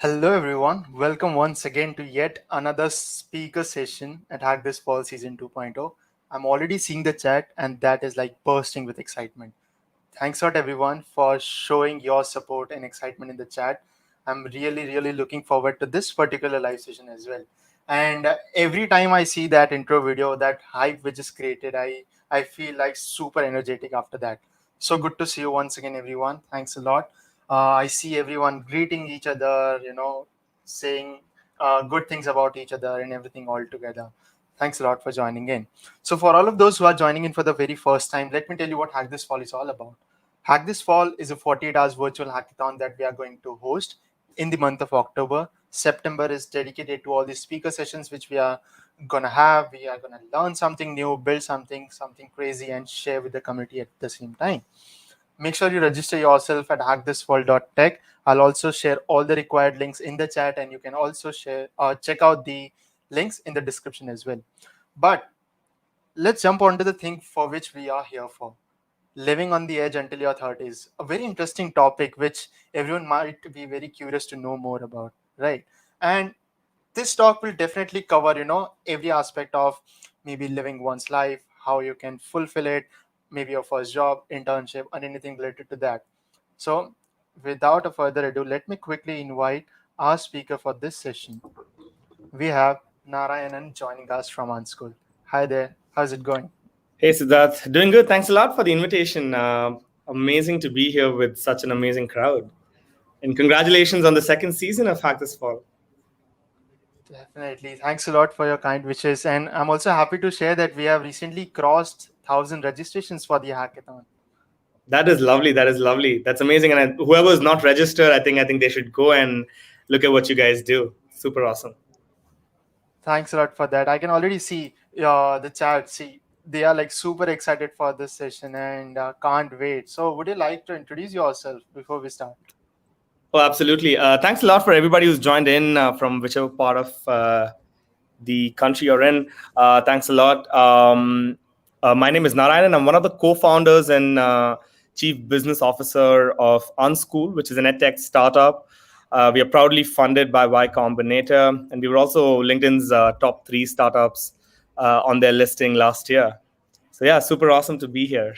Hello, everyone. Welcome once again to yet another speaker session at Hack This Fall Season 2.0. I'm already seeing the chat, and that is like bursting with excitement. Thanks a lot, everyone, for showing your support and excitement in the chat. I'm really looking forward to this particular live session as well. And every time I see that intro video, that hype which is created, I feel like super energetic after that. So good to see you once again, everyone. Thanks a lot. I see everyone greeting each other, saying good things about each other and everything all together. Thanks a lot for joining in. So, for all of those who are joining in for the very first time, let me tell you what Hack This Fall is all about. Hack This Fall is a 48 hours virtual hackathon that we are going to host in the month of October. September is dedicated to all these speaker sessions which we are gonna have. We are gonna learn something new, build something crazy, and share with the community at the same time. Make sure you register yourself at hackthisworld.tech. I'll also share all the required links in the chat, and you can also check out the links in the description as well. But let's jump onto the thing for which we are here for. Living on the edge until your 30s. A very interesting topic which everyone might be very curious to know more about, right? And this talk will definitely cover every aspect of maybe living one's life, how you can fulfill it, maybe your first job, internship, and anything related to that. So without a further ado, let me quickly invite our speaker for this session. We have Narayanan joining us from Unschool. Hi there, how's it going? Hey Siddharth, doing good. Thanks a lot for the invitation. Amazing to be here with such an amazing crowd. And congratulations on the second season of Hack This Fall. Definitely. Thanks a lot for your kind wishes. And I'm also happy to share that we have recently crossed 1,000 registrations for the hackathon. That is lovely. That is lovely. That's amazing. And whoever is not registered, I think they should go and look at what you guys do. Super awesome. Thanks a lot for that. I can already see the chat. See, they are like super excited for this session and can't wait. So, would you like to introduce yourself before we start? Oh, absolutely. Thanks a lot for everybody who's joined in from whichever part of the country you're in. Thanks a lot. My name is Narayanan. I'm one of the co-founders and chief business officer of Unschool, which is an edtech startup. We are proudly funded by Y Combinator, and we were also LinkedIn's top 3 startups on their listing last year. So yeah, super awesome to be here.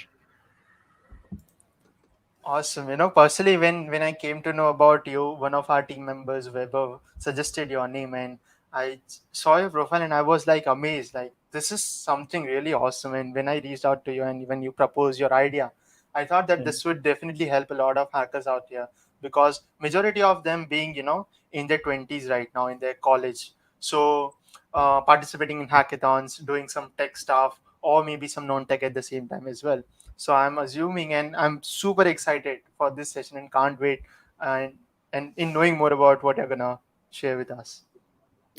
Awesome. Personally, when I came to know about you, one of our team members, Weber, suggested your name, and I saw your profile, and I was like amazed. Like this is something really awesome. And when I reached out to you, and when you proposed your idea, I thought that this would definitely help a lot of hackers out here because majority of them being in their 20s right now in their college, so participating in hackathons, doing some tech stuff, or maybe some non-tech at the same time as well. So I'm assuming, and I'm super excited for this session and can't wait and in knowing more about what you're gonna share with us.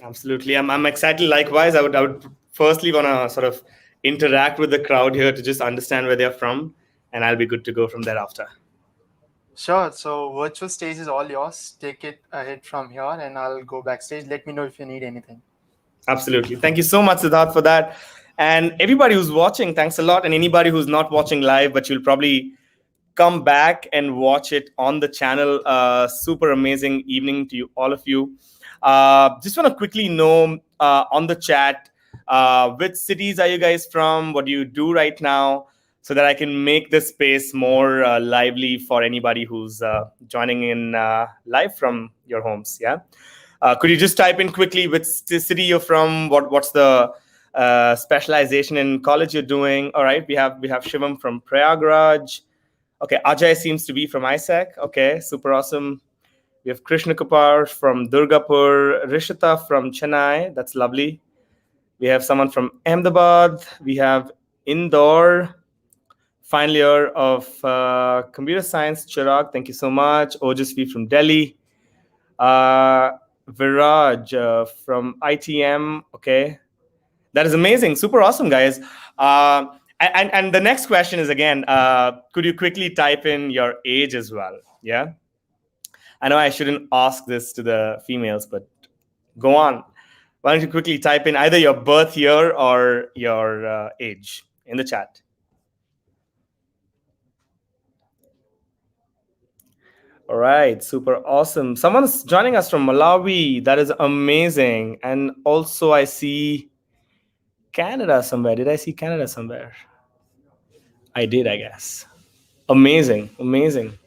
Absolutely. I'm excited likewise. I would firstly want to sort of interact with the crowd here to just understand where they're from, and I'll be good to go from thereafter. Sure. So virtual stage is all yours. Take it ahead from here, and I'll go backstage. Let me know if you need anything. Absolutely. Thank you so much, Siddharth, for that. And everybody who's watching, thanks a lot. And anybody who's not watching live, but you'll probably come back and watch it on the channel. Super amazing evening to you, all of you. Just want to quickly know on the chat, which cities are you guys from? What do you do right now? So that I can make this space more lively for anybody who's joining in live from your homes. Yeah. Could you just type in quickly which city you're from? What's the specialization in college you're doing? All right, we have Shivam from Prayagraj. Okay, Ajay seems to be from ISAC. Okay, super awesome. We have Krishna Kapar from Durgapur, Rishita from Chennai. That's lovely. We have someone from Ahmedabad. We have Indore, final year of computer science, Chirag. Thank you so much. Ojasvi from Delhi. Uh, Viraj from ITM. Okay, that is amazing. Super awesome, guys. And the next question is again, could you quickly type in your age as well? Yeah. I know I shouldn't ask this to the females, but go on. Why don't you quickly type in either your birth year or your age in the chat? All right, super awesome. Someone's joining us from Malawi. That is amazing. And also, I see Canada somewhere. Did I see Canada somewhere? I did, I guess. Amazing, amazing.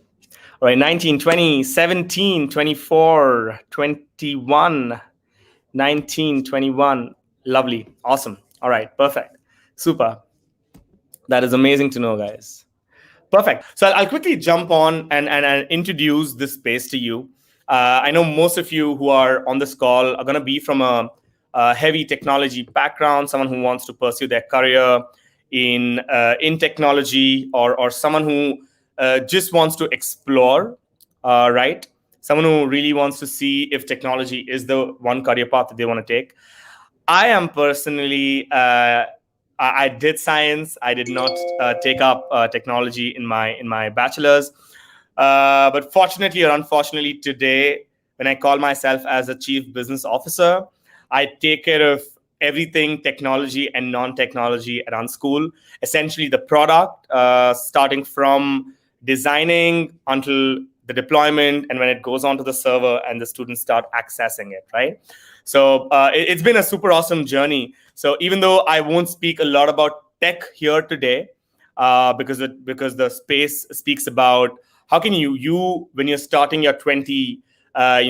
All right, 19, 20, 17, 24, 21, 19, 21. Lovely, awesome. All right, perfect. Super. That is amazing to know, guys. Perfect. So I'll quickly jump on and introduce this space to you. I know most of you who are on this call are going to be from a heavy technology background, someone who wants to pursue their career in technology, or someone who just wants to explore, right? Someone who really wants to see if technology is the one career path that they want to take. I am personally, I did science. I did not take up technology in my bachelor's. But fortunately or unfortunately, today, when I call myself as a chief business officer, I take care of everything technology and non-technology at Unschool. Essentially, the product, starting from designing until the deployment, and when it goes onto the server and the students start accessing it, right? So it's been a super awesome journey. So even though I won't speak a lot about tech here today, because the space speaks about how can you when you're starting your 20,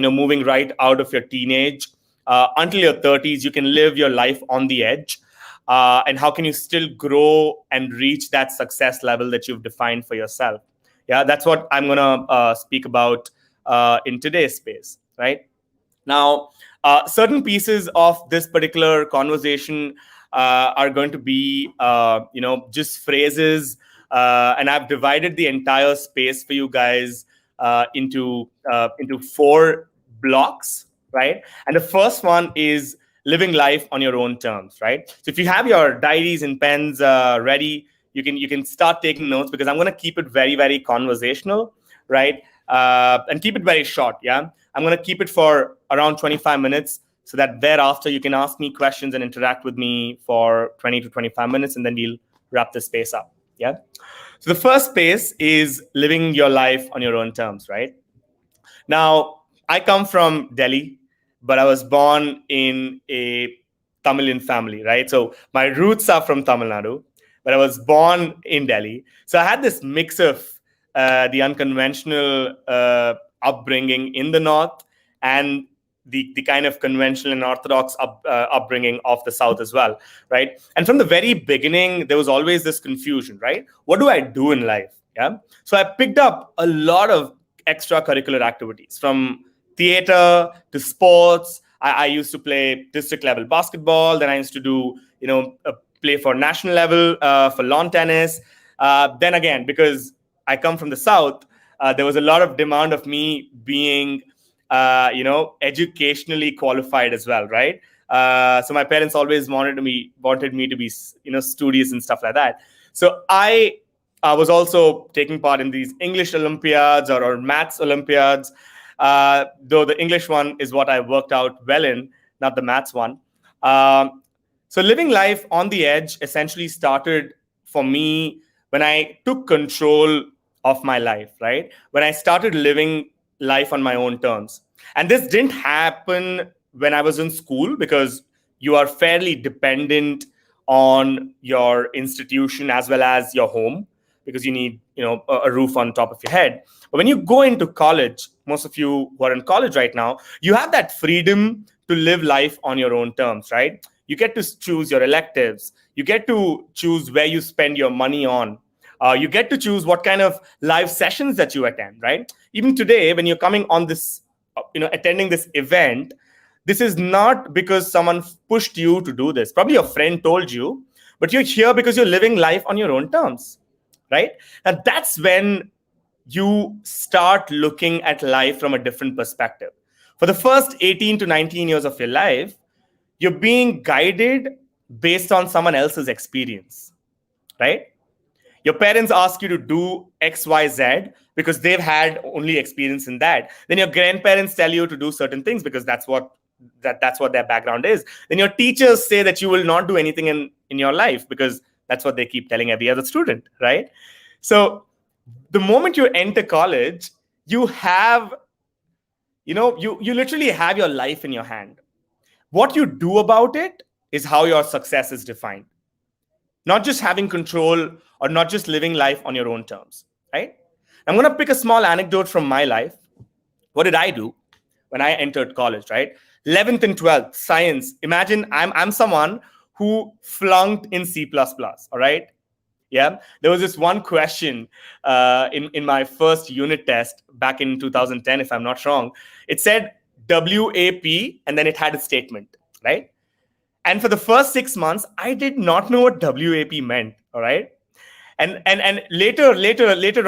moving right out of your teenage until your 30s, you can live your life on the edge. And how can you still grow and reach that success level that you've defined for yourself? Yeah, that's what I'm gonna speak about in today's space, right? Now, certain pieces of this particular conversation are going to be, just phrases, and I've divided the entire space for you guys into four blocks, right? And the first one is living life on your own terms, right? So if you have your diaries and pens ready, you can start taking notes, because I'm going to keep it very, very conversational, right? And keep it very short. Yeah, I'm going to keep it for around 25 minutes, so that thereafter you can ask me questions and interact with me for 20 to 25 minutes, and then we'll wrap the space up. Yeah. So the first space is living your life on your own terms, right? Now, I come from Delhi, but I was born in a Tamilian family, right? So my roots are from Tamil Nadu, but I was born in Delhi. So I had this mix of the unconventional upbringing in the north, and the kind of conventional and orthodox upbringing of the south as well, right? And from the very beginning, there was always this confusion, right? What do I do in life? Yeah. So I picked up a lot of extracurricular activities, from theater to sports. I used to play district level basketball. Then I used to do, play for national level for lawn tennis. Then again, because I come from the south, there was a lot of demand of me being, educationally qualified as well, right? So my parents always wanted me to be, studious and stuff like that. So I was also taking part in these English Olympiads or maths Olympiads, though the English one is what I worked out well in, not the maths one. So living life on the edge essentially started for me when I took control of my life, right? When I started living life on my own terms. And this didn't happen when I was in school, because you are fairly dependent on your institution as well as your home, because you need a roof on top of your head. But when you go into college, most of you who are in college right now, you have that freedom to live life on your own terms, right? You get to choose your electives. You get to choose where you spend your money on. You get to choose what kind of live sessions that you attend, right? Even today, when you're coming on this, attending this event, this is not because someone pushed you to do this. Probably your friend told you, but you're here because you're living life on your own terms, right? And that's when you start looking at life from a different perspective. For the first 18 to 19 years of your life, you're being guided based on someone else's experience, right? Your parents ask you to do XYZ because they've had only experience in that. Then your grandparents tell you to do certain things because that's what their background is. Then your teachers say that you will not do anything in your life because that's what they keep telling every other student, right? So the moment you enter college, you have, you literally have your life in your hand. What you do about it is how your success is defined. Not just having control or not just living life on your own terms, right? I'm going to pick a small anecdote from my life. What did I do when I entered college, right? 11th and 12th, science. Imagine I'm someone who flunked in C++, all right? Yeah, there was this one question in my first unit test back in 2010, if I'm not wrong. It said WAP, and then it had a statement, right? And for the first 6 months, I did not know what WAP meant. All right. And later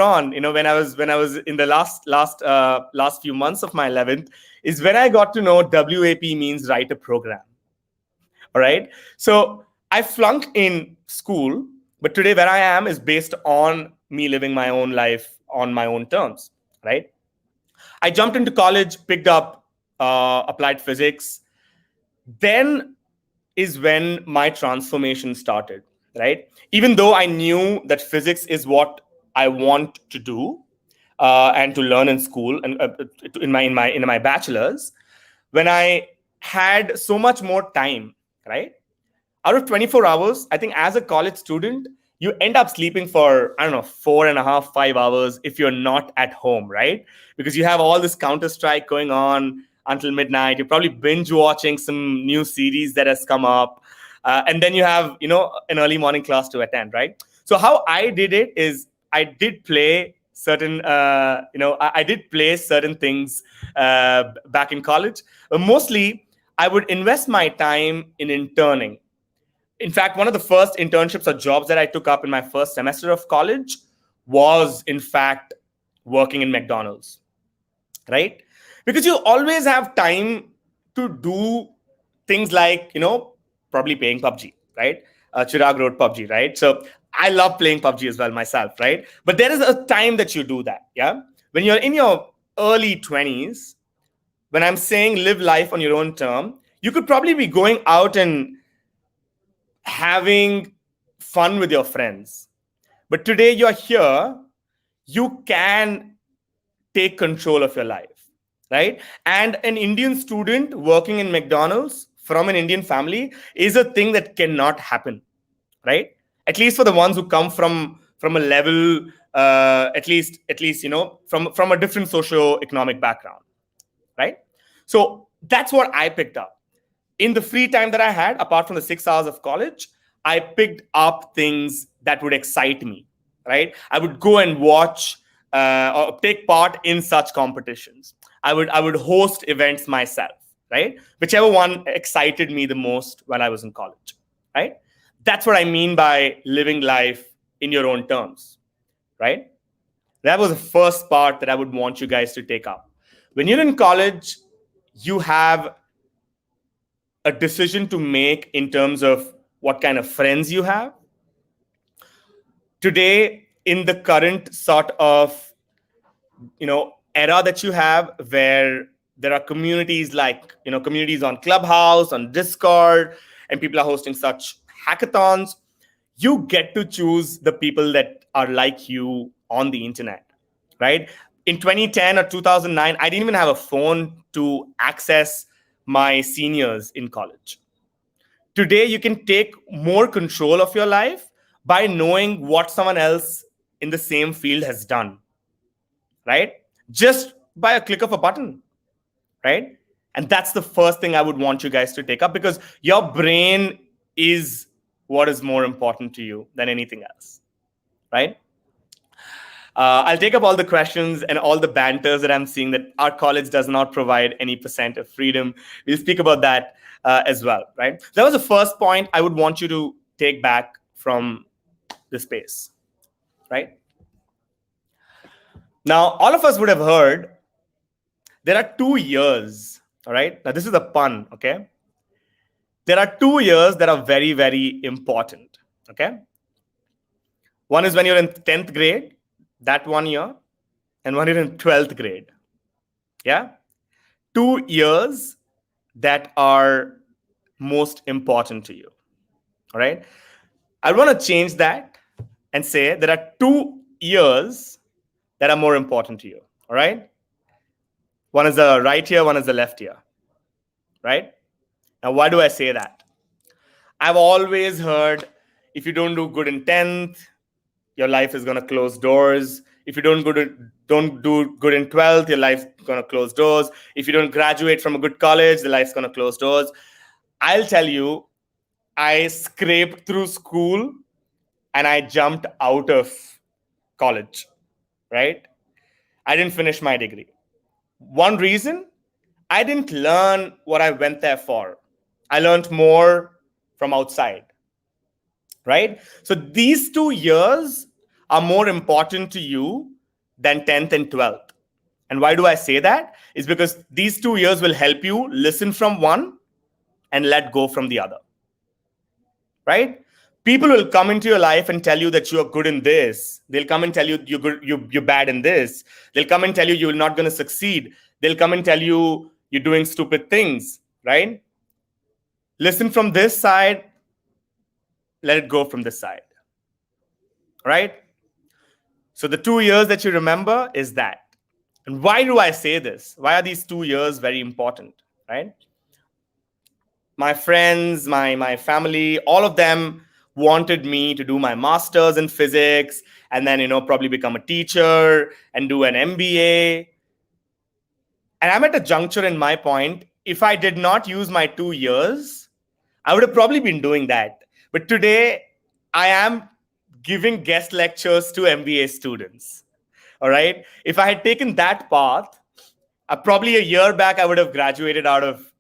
on, when I was in the last few months of my 11th, is when I got to know WAP means write a program. All right. So I flunked in school, but today where I am is based on me living my own life on my own terms. Right. I jumped into college, picked up applied physics. Then is when my transformation started, right? Even though I knew that physics is what I want to do and to learn in school and in my bachelor's, when I had so much more time, right? Out of 24 hours, I think as a college student, you end up sleeping for, I don't know, 4.5, 5 hours if you're not at home, right? Because you have all this Counter Strike going on until midnight. You're probably binge watching some new series that has come up. And then you have, an early morning class to attend, right? So how I did it is I did play certain, I did play certain things back in college. Mostly, I would invest my time in interning. In fact, one of the first internships or jobs that I took up in my first semester of college was, in fact, working in McDonald's, right? Because you always have time to do things like, probably playing PUBG, right? Chirag wrote PUBG, right? So I love playing PUBG as well myself, right? But there is a time that you do that, yeah? When you're in your early 20s, when I'm saying live life on your own term, you could probably be going out and having fun with your friends. But today you're here, you can take control of your life, right? And an Indian student working in McDonald's from an Indian family is a thing that cannot happen, right? At least for the ones who come from a level, at least from a different socio-economic background, right? So that's what I picked up in the free time that I had, apart from the 6 hours of college. I picked up things that would excite me, right? I would go and watch or take part in such competitions. I would host events myself, right? Whichever one excited me the most while I was in college, right? That's what I mean by living life in your own terms, right? That was the first part that I would want you guys to take up. When you're in college, you have a decision to make in terms of what kind of friends you have. Today, in the current sort of era that you have, where there are communities like communities on Clubhouse, on Discord, and people are hosting such hackathons, you get to choose the people that are like you on the internet, right? In 2010 or 2009, I didn't even have a phone to access my seniors in college. Today, you can take more control of your life by knowing what someone else in the same field has done, right? Just by a click of a button, right? And that's the first thing I would want you guys to take up, because your brain is what is more important to you than anything else, right? I'll take up all the questions and all the banters that I'm seeing that our college does not provide any percent of freedom. We'll speak about that as well, right? So that was the first point I would want you to take back from the space, right? Now, all of us would have heard there are 2 years, all right? Now, this is a pun, okay? There are 2 years that are very, very important, okay? One is when you're in 10th grade, that 1 year, and one year in 12th grade. Yeah? 2 years that are most important to you. All right? I want to change that and say there are 2 years that are more important to you. All right. One is the right ear, one is the left ear. Right. Now, why do I say that? I've always heard if you don't do good in 10th, your life is going to close doors. If you don't do good in 12th, your life's going to close doors. If you don't graduate from a good college, the life's going to close doors. I'll tell you, I scraped through school and I jumped out of college, right? I didn't finish my degree. One reason, I didn't learn what I went there for. I learned more from outside, right? So these 2 years are more important to you than 10th and 12th. And why do I say that? Is because these 2 years will help you listen from one and let go from the other, right? People will come into your life and tell you that you are good in this. They'll come and tell you you're bad in this. They'll come and tell you you're not going to succeed. They'll come and tell you you're doing stupid things, right? Listen from this side, let it go from this side, right? So the 2 years that you remember is that. And why do I say this? Why are these 2 years very important, right? My friends, my family, all of them wanted me to do my master's in physics and then, probably become a teacher and do an MBA. And I'm at a juncture in my point. If I did not use my 2 years, I would have probably been doing that. But today, I am giving guest lectures to MBA students. All right. If I had taken that path, probably a year back, I would have graduated out of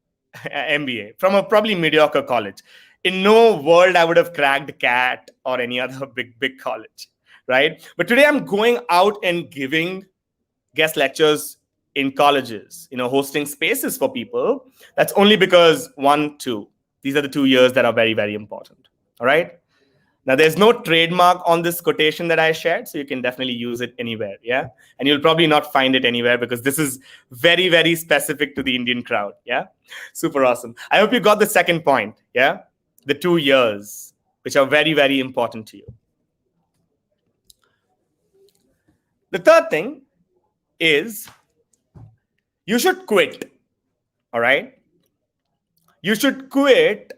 MBA from a probably mediocre college. In no world, I would have cracked CAT or any other big college. Right. But today, I'm going out and giving guest lectures in colleges, hosting spaces for people. That's only because these are the 2 years that are very, very important. All right. Now, there's no trademark on this quotation that I shared, so you can definitely use it anywhere. Yeah. And you'll probably not find it anywhere because this is very, very specific to the Indian crowd. Yeah. Super awesome. I hope you got the second point. Yeah. The 2 years, which are very, very important to you. The third thing is you should quit. All right. You should quit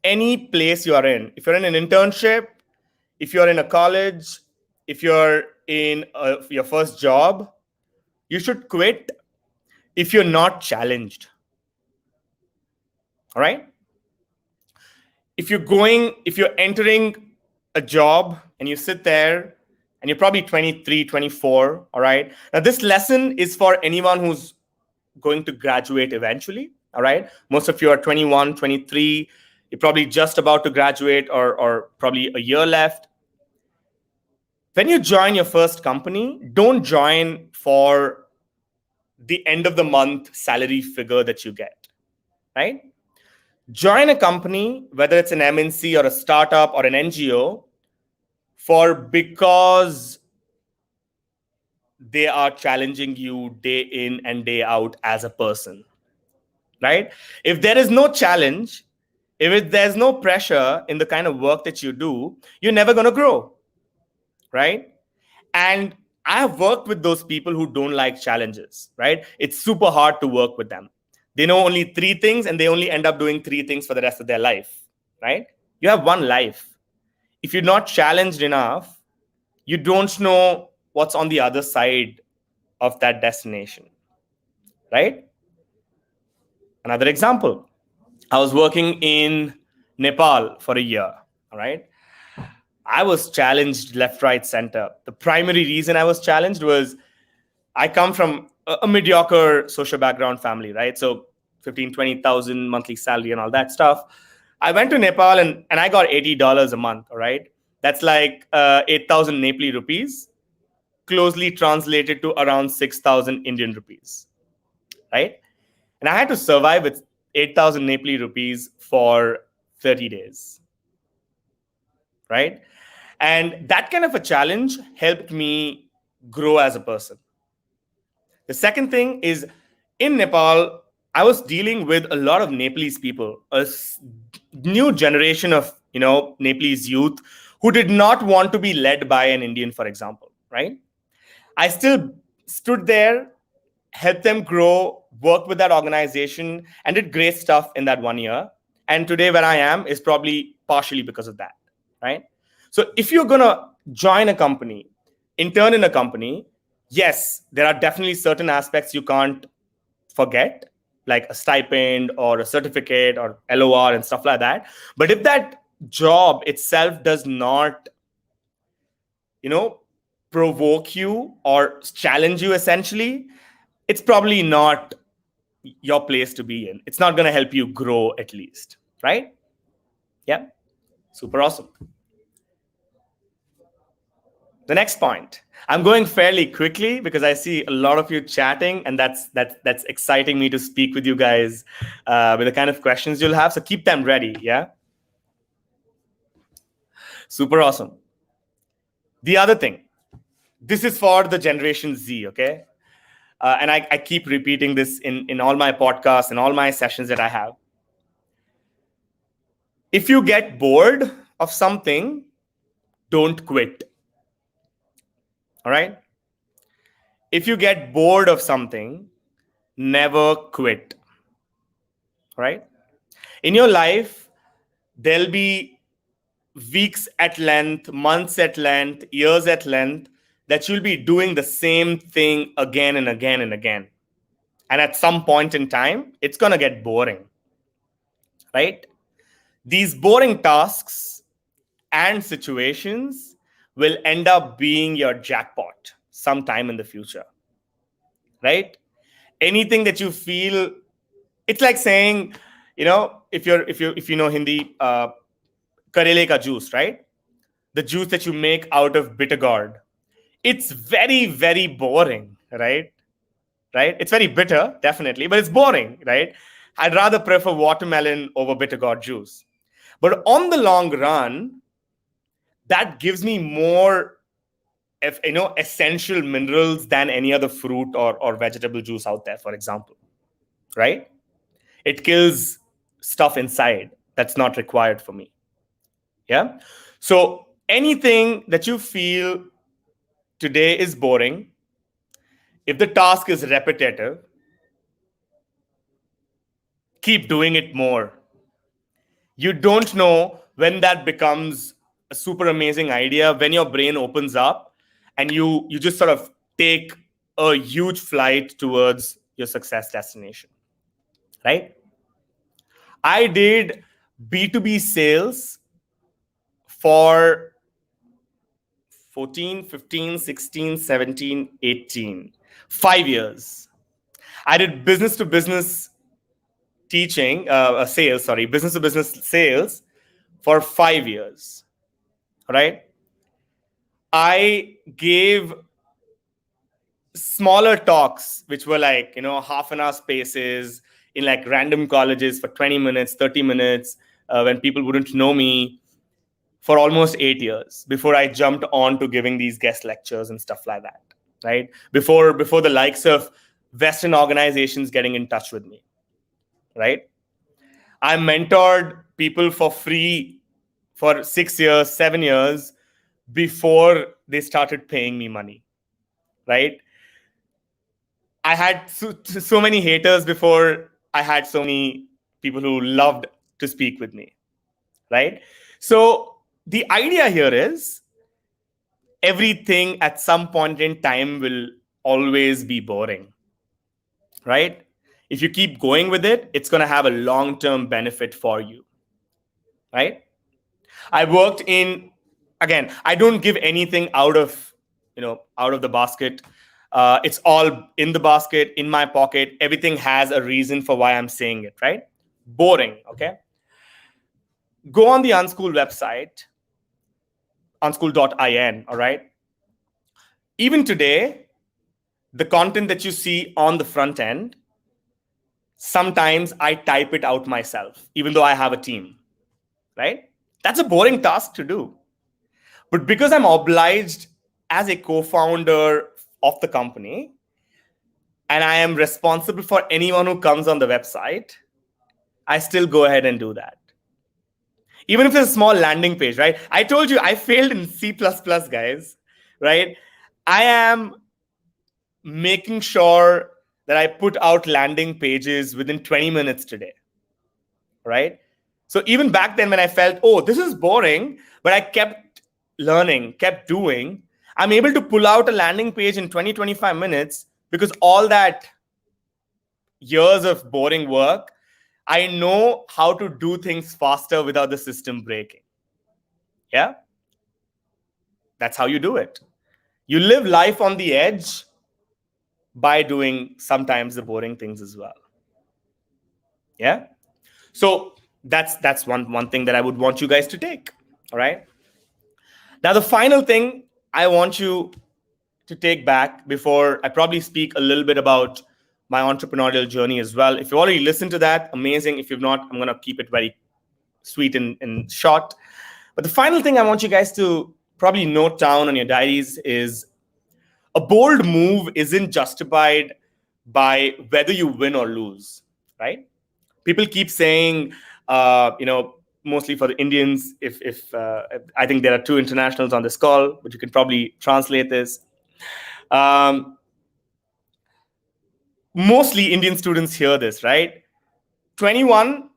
any place you are in. If you're in an internship, if you're in a college, if you're in your first job, you should quit if you're not challenged. All right? If you're entering a job and you sit there and you're probably 23, 24, all right? Now, this lesson is for anyone who's going to graduate eventually, all right? Most of you are 21, 23. You're probably just about to graduate or probably a year left. When you join your first company, don't join for the end of the month salary figure that you get, right? Join a company, whether it's an MNC or a startup or an NGO, because they are challenging you day in and day out as a person, right? If there is no challenge, if there's no pressure in the kind of work that you do, you're never going to grow, right? And I have worked with those people who don't like challenges, right? It's super hard to work with them. They know only 3 things and they only end up doing 3 things for the rest of their life, right? You have one life. If you're not challenged enough, you don't know what's on the other side of that destination, right? Another example. I was working in Nepal for a year, all right? I was challenged left, right, center. The primary reason I was challenged was I come from a mediocre social background family, right? So 15, 20,000 monthly salary and all that stuff. I went to Nepal and I got $80 a month, all right? That's like 8,000 Nepali rupees, closely translated to around 6,000 Indian rupees, right? And I had to survive with 8,000 Nepali rupees for 30 days, right? And that kind of a challenge helped me grow as a person. The second thing is in Nepal, I was dealing with a lot of Nepalese people, a new generation of, Nepalese youth who did not want to be led by an Indian, for example, right? I still stood there, helped them grow, worked with that organization, and did great stuff in that 1 year. And today, where I am, is probably partially because of that, right? So, if you're gonna join a company, intern in a company, yes, there are definitely certain aspects you can't forget, like a stipend or a certificate or LOR and stuff like that. But if that job itself does not, you know, provoke you or challenge you essentially, it's probably not your place to be in. It's not going to help you grow, at least, right? Yeah, super awesome. The next point. I'm going fairly quickly because I see a lot of you chatting, and that's exciting me to speak with you guys with the kind of questions you'll have. So keep them ready. Yeah, super awesome. The other thing, this is for the Generation Z. Okay, and I keep repeating this in all my podcasts and all my sessions that I have. If you get bored of something, don't quit. All right. If you get bored of something, never quit. Right? In your life, there'll be weeks at length, months at length, years at length that you'll be doing the same thing again and again and again. And at some point in time, it's going to get boring. Right? These boring tasks and situations will end up being your jackpot sometime in the future. Right? Anything that you feel, it's like saying, if you know Hindi, karele ka juice, right? The juice that you make out of bitter gourd. It's very, very boring, right? Right? It's very bitter, definitely, but it's boring, right? I'd rather prefer watermelon over bitter gourd juice. But on the long run, that gives me more, essential minerals than any other fruit or vegetable juice out there, for example, right? It kills stuff inside that's not required for me. Yeah. So anything that you feel today is boring, if the task is repetitive, keep doing it more. You don't know when that becomes a super amazing idea, when your brain opens up and you just sort of take a huge flight towards your success destination, right? I did B2B sales for 14, 15, 16, 17, 18, 5 years. I did business to business business to business sales for 5 years, right? I gave smaller talks, which were like, half an hour spaces in like random colleges for 20 minutes, 30 minutes, when people wouldn't know me, for almost 8 years before I jumped on to giving these guest lectures and stuff like that, right? Before the likes of Western organizations getting in touch with me, right? I mentored people for free for 6 years, 7 years before they started paying me money, right? I had so many haters before I had so many people who loved to speak with me, right? So the idea here is everything at some point in time will always be boring, right? If you keep going with it, it's going to have a long-term benefit for you, right? I worked in, again, I don't give anything out of the basket. It's all in the basket, in my pocket. Everything has a reason for why I'm saying it, right? Boring, okay? Go on the Unschool website, unschool.in, all right? Even today, the content that you see on the front end, sometimes I type it out myself, even though I have a team, right? That's a boring task to do. But because I'm obliged as a co-founder of the company, and I am responsible for anyone who comes on the website, I still go ahead and do that. Even if it's a small landing page, right? I told you I failed in C++, guys, right? I am making sure that I put out landing pages within 20 minutes today, right? So even back then when I felt, oh, this is boring, but I kept learning, kept doing, I'm able to pull out a landing page in 20, 25 minutes because all that years of boring work, I know how to do things faster without the system breaking. Yeah? That's how you do it. You live life on the edge by doing sometimes the boring things as well. Yeah? So that's one thing that I would want you guys to take. All right. Now the final thing I want you to take back before I probably speak a little bit about my entrepreneurial journey as well. If you already listened to that, amazing. If you've not, I'm gonna keep it very sweet and short. But the final thing I want you guys to probably note down on your diaries is a bold move isn't justified by whether you win or lose, right? People keep saying, mostly for the Indians, if I think there are two internationals on this call, but you can probably translate this. Um, Mostly Indian students hear this, right? 21,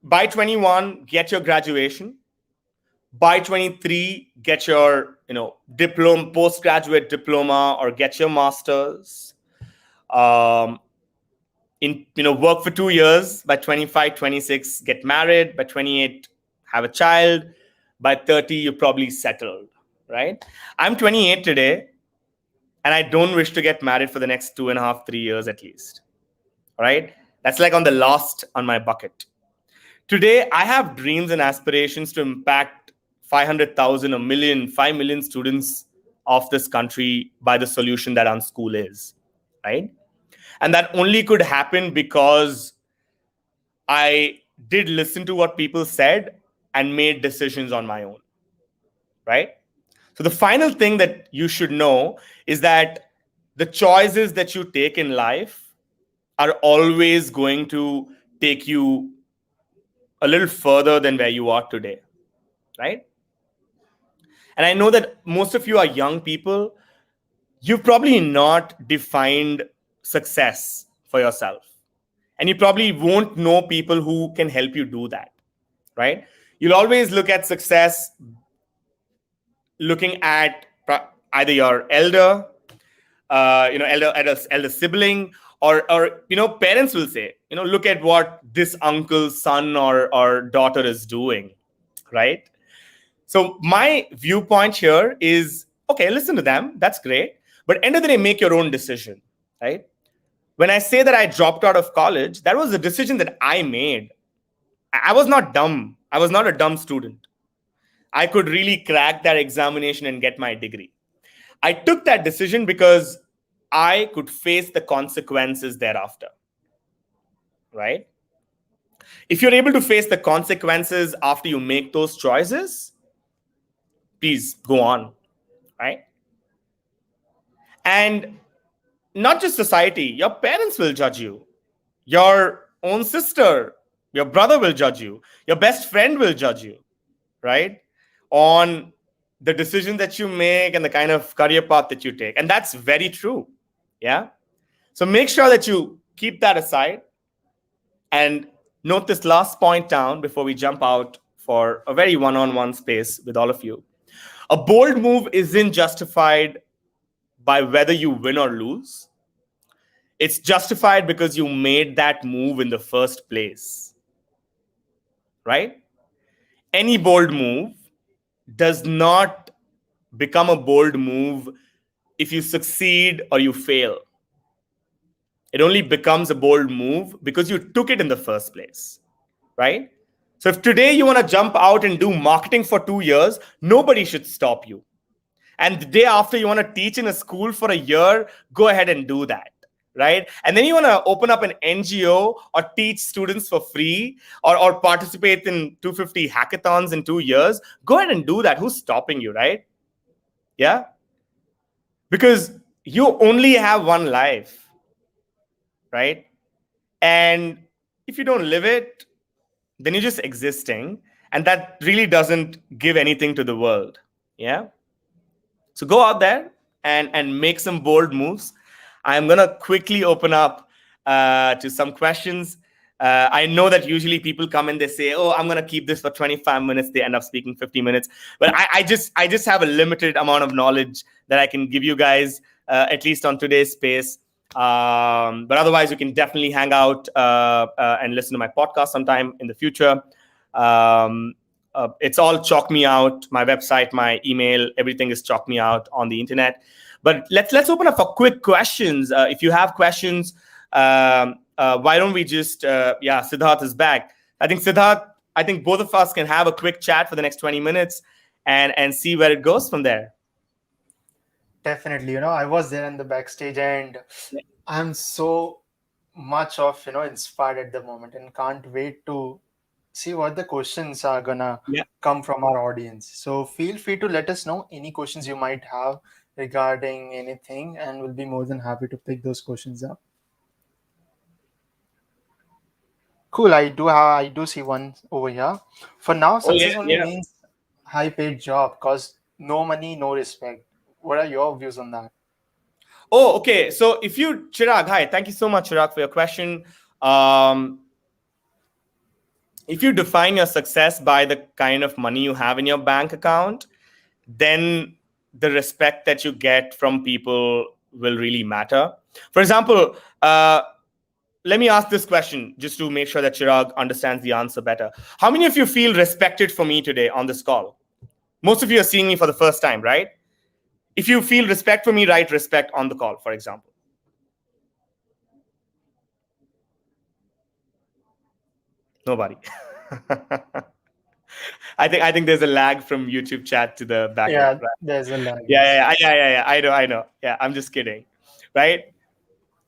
by 21, get your graduation. By 23, get your diploma, postgraduate diploma, or get your master's. Um, Work for 2 years. By 25, 26, get married. By 28, have a child. By 30, you're probably settled, right? I'm 28 today, and I don't wish to get married for the next 2.5, 3 years at least. All right? That's like on the last on my bucket. Today, I have dreams and aspirations to impact 500,000, a million, 5 million students of this country by the solution that Unschool is, right? And that only could happen because I did listen to what people said and made decisions on my own, right? So the final thing that you should know is that the choices that you take in life are always going to take you a little further than where you are today, right? And I know that most of you are young people. You've probably not defined success for yourself. And you probably won't know people who can help you do that, right? You'll always look at success looking at either your elder sibling, or parents will say, look at what this uncle's son or daughter is doing, right? So my viewpoint here is, okay, listen to them, that's great, but end of the day, make your own decision, right? When I say that I dropped out of college, that was a decision that I made. I was not dumb. I was not a dumb student. I could really crack that examination and get my degree. I took that decision because I could face the consequences thereafter, right? If you're able to face the consequences after you make those choices, please go on, right? And not just society, your parents will judge you. Your own sister, your brother will judge you. Your best friend will judge you, right? On the decision that you make and the kind of career path that you take. And that's very true. Yeah. So make sure that you keep that aside and note this last point down before we jump out for a very one-on-one space with all of you. A bold move isn't justified by whether you win or lose. It's justified because you made that move in the first place, right? Any bold move does not become a bold move if you succeed or you fail. It only becomes a bold move because you took it in the first place, right? So if today you want to jump out and do marketing for 2 years, nobody should stop you. And the day after you want to teach in a school for a year, go ahead and do that, right? And then you want to open up an NGO or teach students for free or participate in 250 hackathons in 2 years, go ahead and do that. Who's stopping you, right? Yeah? Because you only have one life, right? And if you don't live it, then you're just existing. And that really doesn't give anything to the world. Yeah? So go out there and make some bold moves. I'm going to quickly open up to some questions. I know that usually people come and they say, "Oh, I'm going to keep this for 25 minutes." They end up speaking 50 minutes. But I just have a limited amount of knowledge that I can give you guys, at least on today's space. But otherwise, you can definitely hang out and listen to my podcast sometime in the future. It's all Chalk Me Out. My website, my email, everything is Chalk Me Out on the internet. But let's open up for quick questions. If you have questions, why don't we just Siddharth is back. I think both of us can have a quick chat for the next 20 minutes and see where it goes from there. Definitely, I was there in the backstage, and I'm so much of inspired at the moment, and can't wait to see what the questions are gonna Yeah. come from our audience. So feel free to let us know any questions you might have regarding anything, and we'll be more than happy to pick those questions up. Cool. I do see one over here. For now, Oh yeah, success only yeah. means high paid job, cause no money, no respect. What are your views on that? Oh, okay. So if you, Chirag, hi, thank you so much, Chirag, for your question. Um, if you define your success by the kind of money you have in your bank account, then the respect that you get from people will really matter. For example, let me ask this question just to make sure that Chirag understands the answer better. How many of you feel respected for me today on this call? Most of you are seeing me for the first time, right? If you feel respect for me, write respect on the call, for example. Nobody. I think there's a lag from YouTube chat to the back end, Yeah, right? there's a lag. Yeah, Yes. yeah, yeah, yeah, yeah. I know. Yeah, I'm just kidding, right?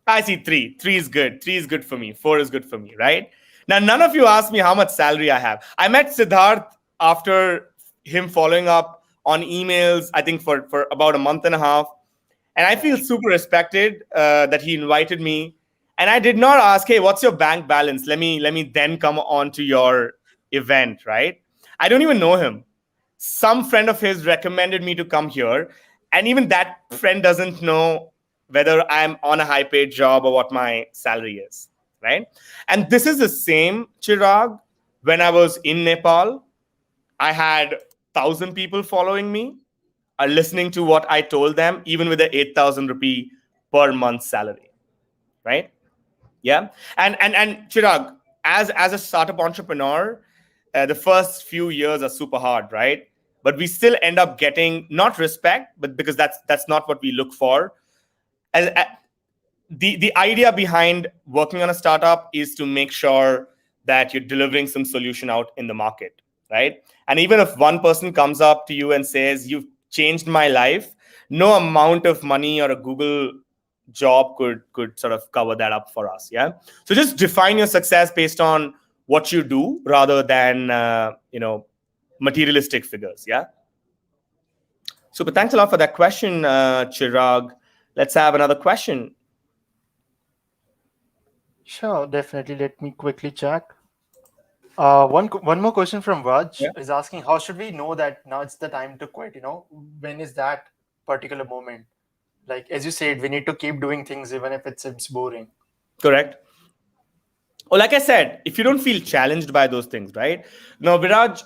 I see three. Three is good. Three is good for me. Four is good for me, right? Now, none of you asked me how much salary I have. I met Siddharth after him following up on emails, I think for about a month and a half. And I feel super respected that he invited me. And I did not ask, hey, what's your bank balance? Let me then come on to your event, right? I don't even know him. Some friend of his recommended me to come here, and even that friend doesn't know whether I'm on a high paid job or what my salary is, right? And this is the same, Chirag. When I was in Nepal, I had 1,000 people following me, are listening to what I told them, even with the 8,000 rupee per month salary, right? Yeah. And Chirag, as a startup entrepreneur, the first few years are super hard, right? But we still end up getting not respect, but because that's not what we look for. And the idea behind working on a startup is to make sure that you're delivering some solution out in the market, right? And even if one person comes up to you and says, "You've changed my life," no amount of money or a Google job could sort of cover that up for us. Yeah. So just define your success based on what you do rather than materialistic figures. Yeah. Super. Thanks a lot for that question, Chirag. Let's have another question. Sure, definitely. Let me quickly check. One more question from Raj Yeah. is asking, how should we know that now it's the time to quit? When is that particular moment? Like as you said, we need to keep doing things even if it seems boring. Correct. Or like I said, if you don't feel challenged by those things, right? Now, Viraj,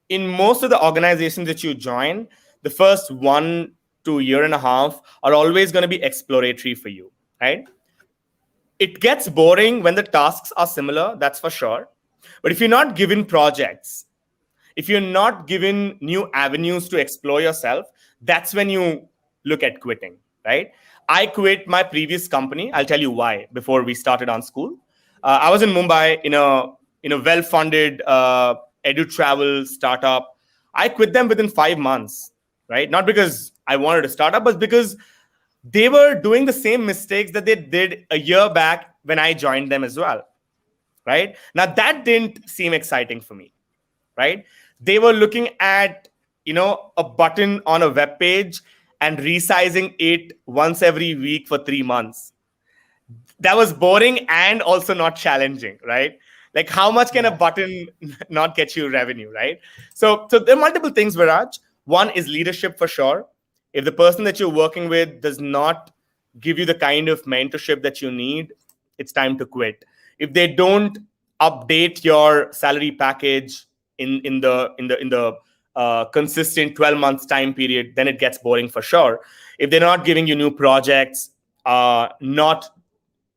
in most of the organizations that you join, the first 1 to 1.5 years are always going to be exploratory for you, right? It gets boring when the tasks are similar, that's for sure. But if you're not given projects, if you're not given new avenues to explore yourself, that's when you look at quitting, right? I quit my previous company. I'll tell you why before we started Unschool. I was in Mumbai in a well-funded edu travel startup. I quit them within 5 months, right? Not because I wanted to start up, but because they were doing the same mistakes that they did a year back when I joined them as well, right? Now that didn't seem exciting for me, right? They were looking at, a button on a web page and resizing it once every week for 3 months. That was boring and also not challenging, right? Like how much can a Yeah. button not get you revenue, right? So there are multiple things, Viraj. One is leadership for sure. If the person that you're working with does not give you the kind of mentorship that you need, it's time to quit. If they don't update your salary package in the consistent 12 months time period, then it gets boring for sure. If they're not giving you new projects, not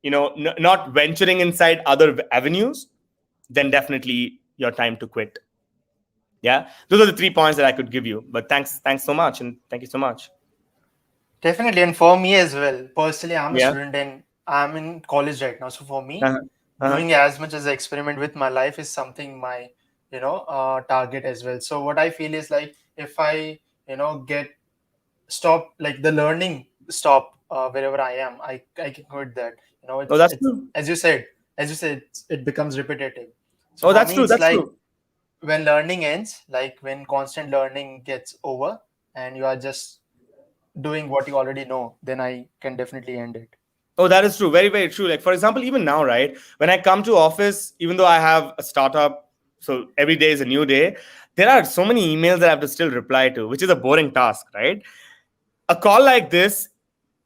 not venturing inside other avenues, then definitely your time to quit. Yeah, those are the 3 points that I could give you. But thanks so much, and thank you so much. Definitely, and for me as well. Personally, I'm a Yeah. student and I'm in college right now. So for me, Uh-huh. Uh-huh. doing as much as I experiment with my life is something my target as well. So what I feel is like if I get stop like the learning stop wherever I am, I can quit that. Oh, that's It's true. as you said it becomes repetitive. So Oh, for that's me, true. it's That's like true. when learning ends, like when constant learning gets over and you are just doing what you already know, then I can definitely end it. Oh, that is true. Very, very true. Like, for example, even now, right? When I come to office, even though I have a startup, so every day is a new day, there are so many emails that I have to still reply to, which is a boring task, right? A call like this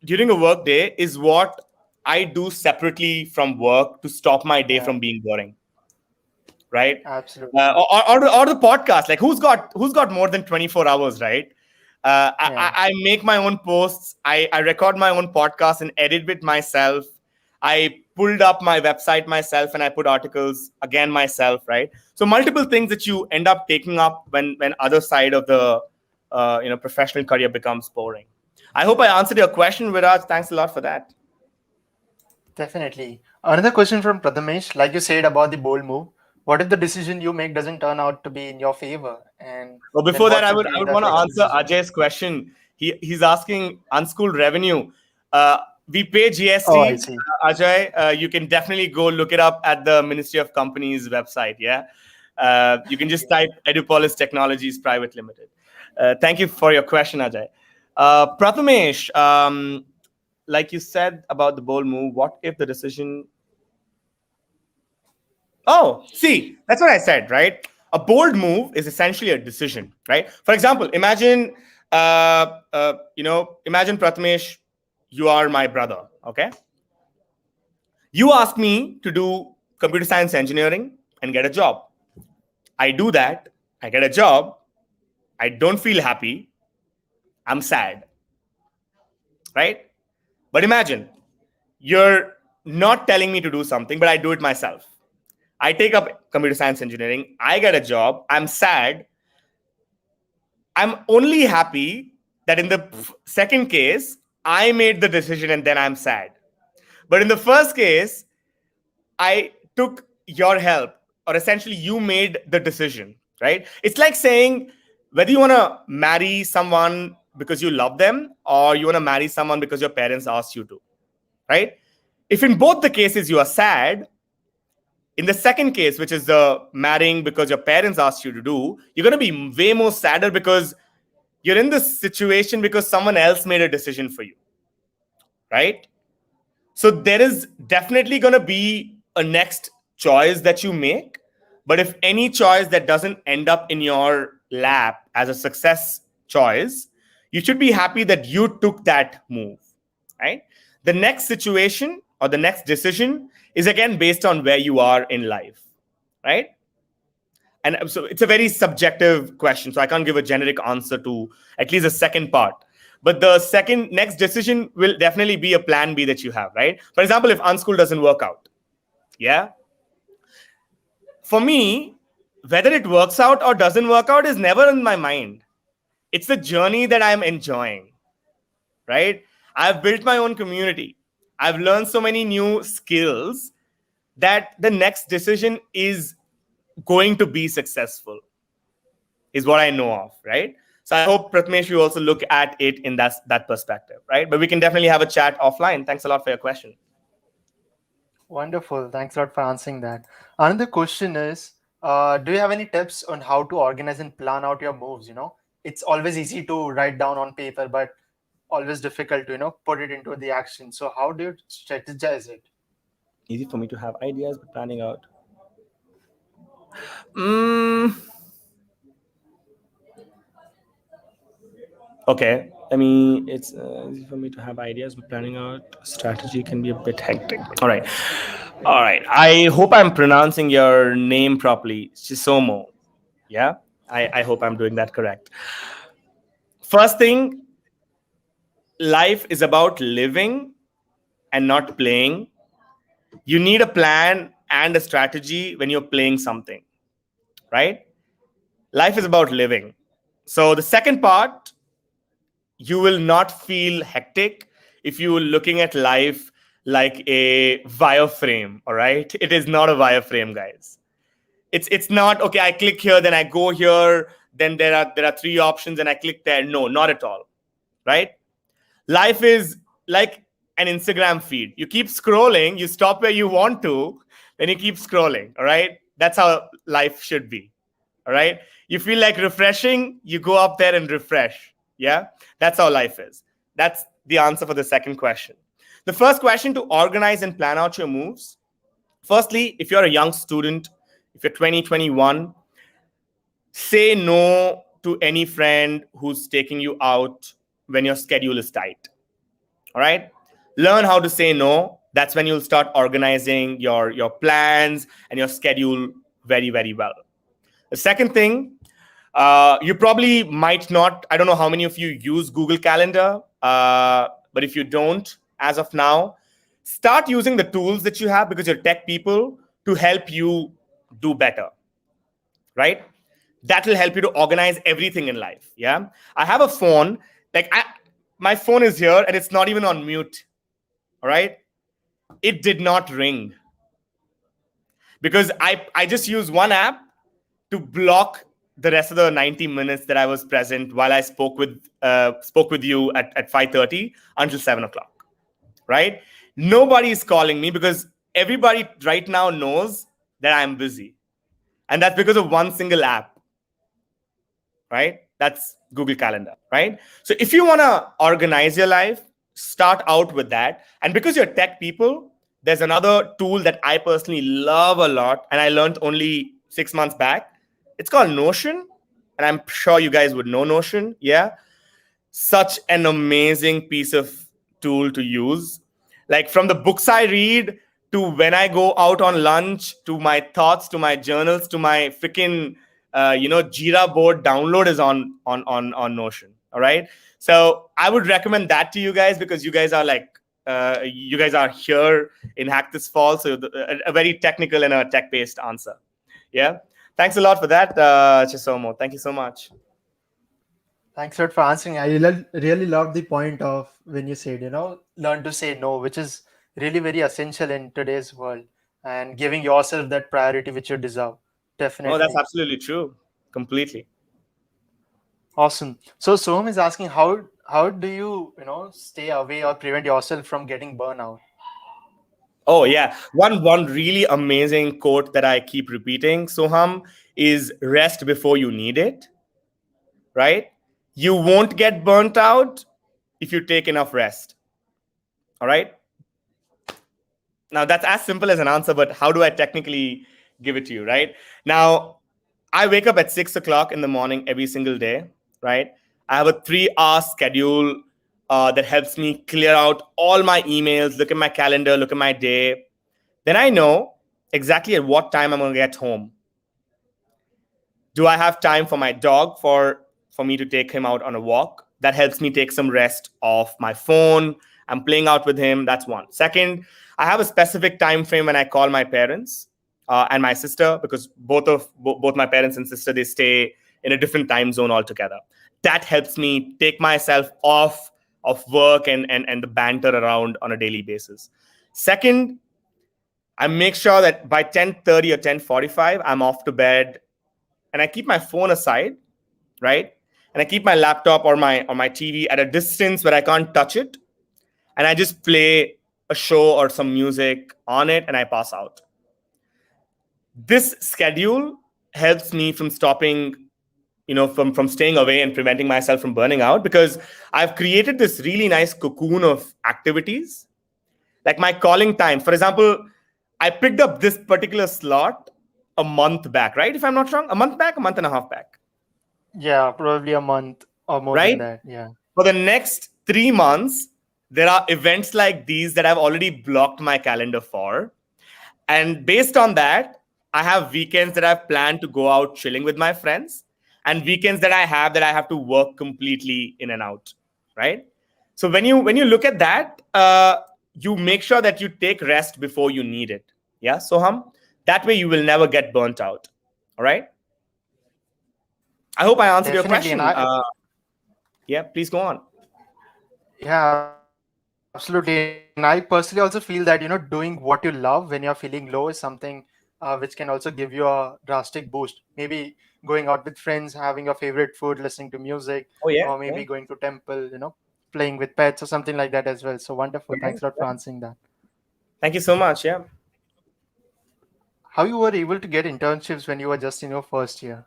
during a work day is what I do separately from work to stop my day Yeah, from being boring, right? absolutely. Or the podcast. Like who's got more than 24 hours, right? Yeah, I make my own posts. I record my own podcast and edit it myself. I pulled up my website myself and I put articles again myself, right? So multiple things that you end up taking up when other side of the professional career becomes boring. I hope I answered your question, Viraj. Thanks a lot for that. definitely. Another question from Prathamesh, like you said about the bold move. What if the decision you make doesn't turn out to be in your favor? And Well, then before that, what I should would I be would that want to next answer decision? Ajay's question. He's asking unschooled revenue. We pay Oh, I GST, see. Ajay. You can definitely go look it up at the Ministry of Companies website. Yeah, you can just type Edupolis Technologies Private Limited. Thank you for your question, Ajay. Prathamesh, like you said about the bold move, what if the decision? Oh, see, that's what I said, right? A bold move is essentially a decision, right? For example, imagine Prathamesh, you are my brother, okay? You ask me to do computer science engineering and get a job. I do that, I get a job, I don't feel happy, I'm sad, right? But imagine you're not telling me to do something, but I do it myself. I take up computer science engineering, I get a job, I'm sad, I'm only happy that in the second case, I made the decision and then I'm sad. But in the first case, I took your help, or essentially, you made the decision, right? It's like saying whether you want to marry someone because you love them or you want to marry someone because your parents asked you to, right? If in both the cases you are sad, in the second case, which is the marrying because your parents asked you to do, you're going to be way more sadder because you're in this situation because someone else made a decision for you, right? So there is definitely going to be a next choice that you make. But if any choice that doesn't end up in your lap as a success choice, you should be happy that you took that move, right? The next situation or the next decision is again based on where you are in life, right? And so it's a very subjective question, so I can't give a generic answer to at least the second part. But the second next decision will definitely be a plan B that you have, right? For example, if Unschool doesn't work out, yeah, for me, whether it works out or doesn't work out is never in my mind. It's the journey that I'm enjoying, right? I've built my own community, I've learned so many new skills that the next decision is going to be successful, is what I know of, right? So I hope Pratmesh, you also look at it in that perspective, right? But we can definitely have a chat offline. Thanks a lot for your question. Wonderful. Thanks a lot for answering that. Another question is, do you have any tips on how to organize and plan out your moves? It's always easy to write down on paper, but always difficult to, put it into the action. So how do you strategize it? Easy for me to have ideas, but planning out. Mm, okay. I mean, it's easy for me to have ideas, but planning out strategy can be a bit hectic. All right. All right. I hope I'm pronouncing your name properly. Shisomo. Yeah. I hope I'm doing that correct. First thing, life is about living and not playing. You need a plan and a strategy when you're playing something, right? Life is about living. So the second part, you will not feel hectic if you're looking at life like a wireframe. All right, it is not a wireframe, guys. It's not okay. I click here, then I go here, then there are three options, and I click there. No, not at all. Right? Life is like an Instagram feed. You keep scrolling, you stop where you want to, then you keep scrolling. All right, that's how life should be. All right, you feel like refreshing, you go up there and refresh. Yeah, that's how life is. That's the answer for the second question. The first question, to organize and plan out your moves. Firstly, if you're a young student, if you're 2021, say no to any friend who's taking you out when your schedule is tight. All right, learn how to say no. That's when you'll start organizing your plans and your schedule very, very well. The second thing, you probably might not, I don't know how many of you use Google Calendar, but if you don't, as of now, start using the tools that you have, because you're tech people, to help you do better, right? That will help you to organize everything in life. Yeah. I have a phone, my phone is here and it's not even on mute. All right. It did not ring because I just use one app to block the rest of the 90 minutes that I was present while I spoke with you at 5:30 until 7 o'clock. Right? Nobody is calling me because everybody right now knows that I'm busy. And that's because of one single app. Right? That's Google Calendar. Right? So if you want to organize your life, start out with that. And because you're tech people, there's another tool that I personally love a lot, and I learned only 6 months back. It's called Notion, and I'm sure you guys would know Notion. Yeah, such an amazing piece of tool to use. Like from the books I read to when I go out on lunch, to my thoughts, to my journals, to my freaking Jira board download is on Notion. All right, so I would recommend that to you guys, because you guys are you guys are here in Hack This Fall, so a very technical and a tech-based answer. Yeah. Thanks a lot for that, Chisomo. Thank you so much. Thanks a lot for answering. I really love the point of when you said, learn to say no, which is really very essential in today's world, and giving yourself that priority which you deserve. Oh, that's Definitely. absolutely true. Completely. Awesome. So Soham is asking how do you, stay away or prevent yourself from getting burnout? Oh, yeah. One really amazing quote that I keep repeating, Soham, is rest before you need it, right? You won't get burnt out if you take enough rest. All right? Now, that's as simple as an answer, but how do I technically give it to you, right? Now, I wake up at 6 o'clock in the morning every single day, right? I have a 3 hour schedule that helps me clear out all my emails, look at my calendar, look at my day. Then I know exactly at what time I'm going to get home. Do I have time for my dog for me to take him out on a walk? That helps me take some rest off my phone. I'm playing out with him. That's one. Second, I have a specific time frame when I call my parents and my sister, because both my parents and sister, they stay in a different time zone altogether. That helps me take myself off of work and the banter around on a daily basis. Second, I make sure that by 10:30 or 10:45, I'm off to bed, and I keep my phone aside, right? And I keep my laptop or my TV at a distance where I can't touch it, and I just play a show or some music on it, and I pass out. This schedule helps me from stopping, from staying away and preventing myself from burning out, because I've created this really nice cocoon of activities. Like my calling time, for example, I picked up this particular slot a month back, right? If I'm not wrong, a month back, a month and a half back, Yeah, probably a month or more than right? that. Yeah. For the next 3 months, there are events like these that I've already blocked my calendar for. And based on that, I have weekends that I've planned to go out chilling with my friends, and weekends that I have to work completely in and out. Right. So when you look at that, you make sure that you take rest before you need it. Yeah. So that way you will never get burnt out. All right. I hope I answered your Definitely, and question. I Yeah. Please go on. yeah, absolutely. And I personally also feel that doing what you love when you're feeling low is something which can also give you a drastic boost. Maybe going out with friends, having your favorite food, listening to music, Oh yeah. or Yeah. maybe going to temple, playing with pets or something like that as well. So Oh, wonderful. yeah. Thanks a lot for Yeah. answering that. Thank you so much. Yeah. How you were able to get internships when you were just in your first year?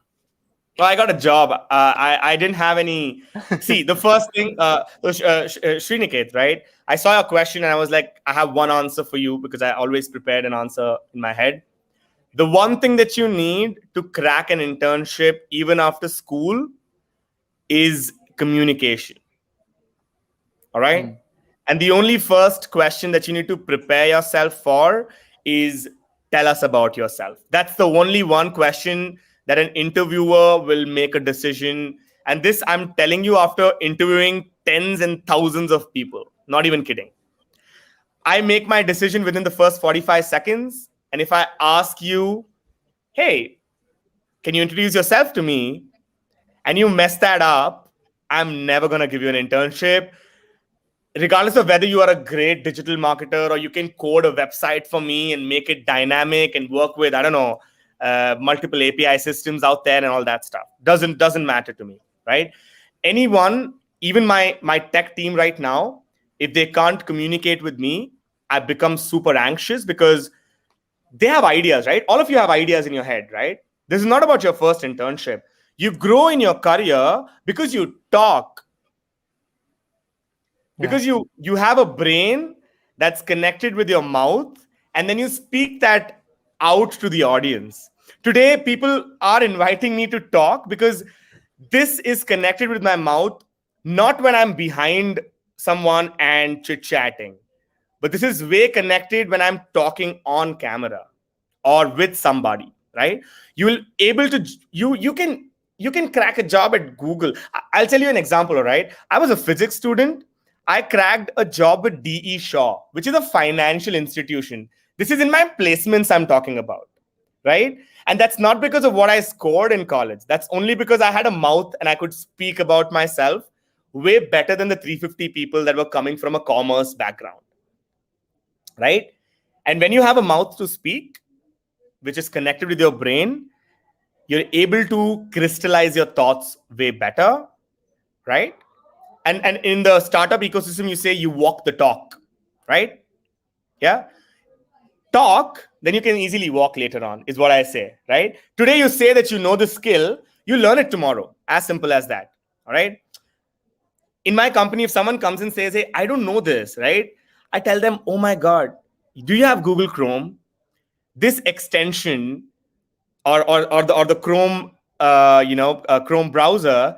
Well, I got a job. I didn't have any. See, the first thing, Sriniket, right? I saw your question and I was like, I have one answer for you because I always prepared an answer in my head. The one thing that you need to crack an internship, even after school, is communication. All right. Hmm. And the only first question that you need to prepare yourself for is tell us about yourself. That's the only one question that an interviewer will make a decision. And this I'm telling you after interviewing tens and thousands of people, not even kidding. I make my decision within the first 45 seconds. And if I ask you, hey, can you introduce yourself to me? And you mess that up, I'm never going to give you an internship, regardless of whether you are a great digital marketer or you can code a website for me and make it dynamic and work with, I don't know, multiple API systems out there and all that stuff. Doesn't matter to me, right? Anyone, even my tech team right now, if they can't communicate with me, I become super anxious because they have ideas, right? All of you have ideas in your head, right? This is not about your first internship. You grow in your career because you talk, Yeah. because you have a brain that's connected with your mouth, and then you speak that out to the audience. Today people are inviting me to talk because this is connected with my mouth, not when I'm behind someone and chit chatting, but this is way connected when I'm talking on camera or with somebody, right? You will able to you can crack a job at Google. I'll tell you an example. All right, I was a physics student. I cracked a job with DE Shaw, which is a financial institution. This is in my placements I'm talking about, right? And that's not because of what I scored in college. That's only because I had a mouth and I could speak about myself way better than the 350 people that were coming from a commerce background, right? And when you have a mouth to speak, which is connected with your brain, you're able to crystallize your thoughts way better, right? And in the startup ecosystem, you say you walk the talk, right? Yeah. Talk, then you can easily walk later on, is what I say, right? Today you say that you know the skill, you learn it tomorrow. As simple as that. All right. In my company, if someone comes and says, hey, I don't know this, right? I tell them, oh my God, do you have Google Chrome? This extension or the Chrome Chrome browser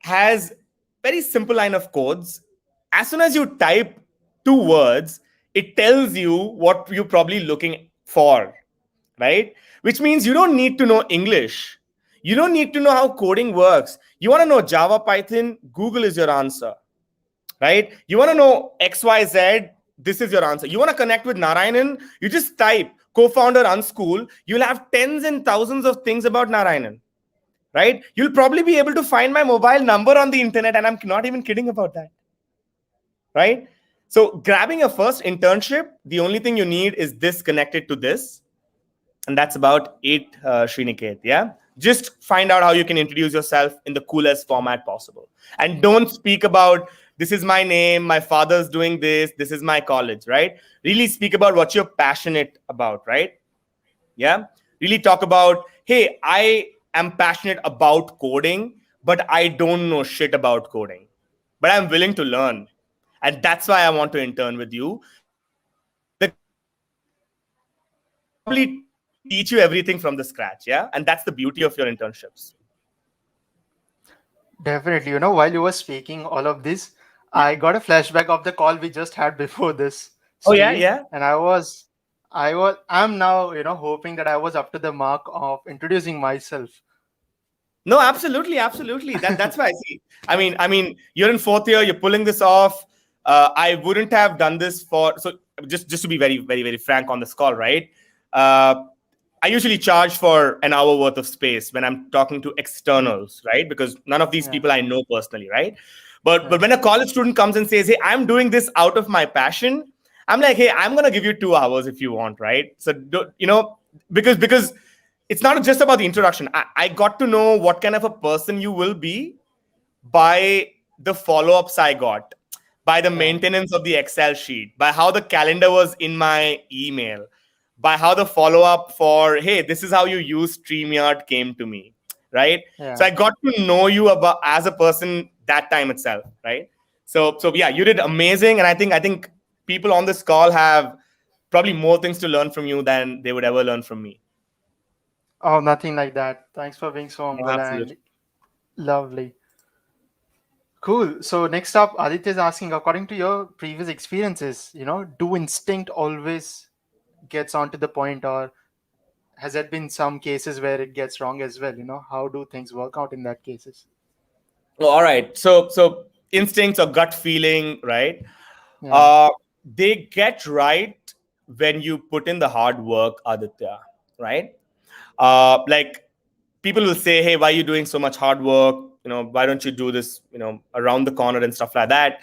has very simple line of codes. As soon as you type two words, it tells you what you're probably looking for, right? Which means you don't need to know English. You don't need to know how coding works. You want to know Java, Python, Google is your answer, right? You want to know XYZ, this is your answer. You want to connect with Narayanan, you just type co-founder Unschool, you'll have tens and thousands of things about Narayanan, right? You'll probably be able to find my mobile number on the internet, and I'm not even kidding about that, right? So grabbing a first internship, the only thing you need is this connected to this, and that's about it, Sriniket. Yeah, just find out how you can introduce yourself in the coolest format possible, and don't speak about this is my name, my father's doing this is my college, right? Really speak about what you're passionate about, right? Yeah, really talk about, hey, I am passionate about coding, but I don't know shit about coding, but I'm willing to learn, and that's why I want to intern with you, because the company will probably teach you everything from the scratch. Yeah, and that's the beauty of your internships. Definitely. While you were speaking all of this, Yeah. I got a flashback of the call we just had before this Oh yeah, stream, yeah. and I'm now, hoping that I was up to the mark of introducing myself. No, absolutely, absolutely. That's why I see. I mean, you're in fourth year. You're pulling this off. I wouldn't have done this for. So just to be very, very, very frank on this call, right? Uh, I usually charge for an hour worth of space when I'm talking to Mm, externals, right? Because none of these yeah, people I know personally, right? But yeah. when a college student comes and says, "Hey, I'm doing this out of my passion," I'm like, "Hey, I'm gonna give you 2 hours if you want, right?" So because it's not just about the introduction. I got to know what kind of a person you will be by the follow-ups I got, by the Yeah, maintenance of the Excel sheet, by how the calendar was in my email, by how the follow-up for, hey, this is how you use StreamYard came to me, right? So yeah. I got to know you about as a person that time itself, right? So yeah, you did amazing, and I think people on this call have probably more things to learn from you than they would ever learn from me. Oh, nothing like that. Thanks for being so No, humble absolutely. and lovely. Cool. So next up, Aditya is asking, according to your previous experiences, do instinct always gets onto the point, or has there been some cases where it gets wrong as well? How do things work out in that cases? Oh, all right. So instincts or gut feeling, right? Yeah, Uh, they get right when you put in the hard work, Aditya, right? Like people will say, "Hey, why are you doing so much hard work? Why don't you do this? Around the corner and stuff like that."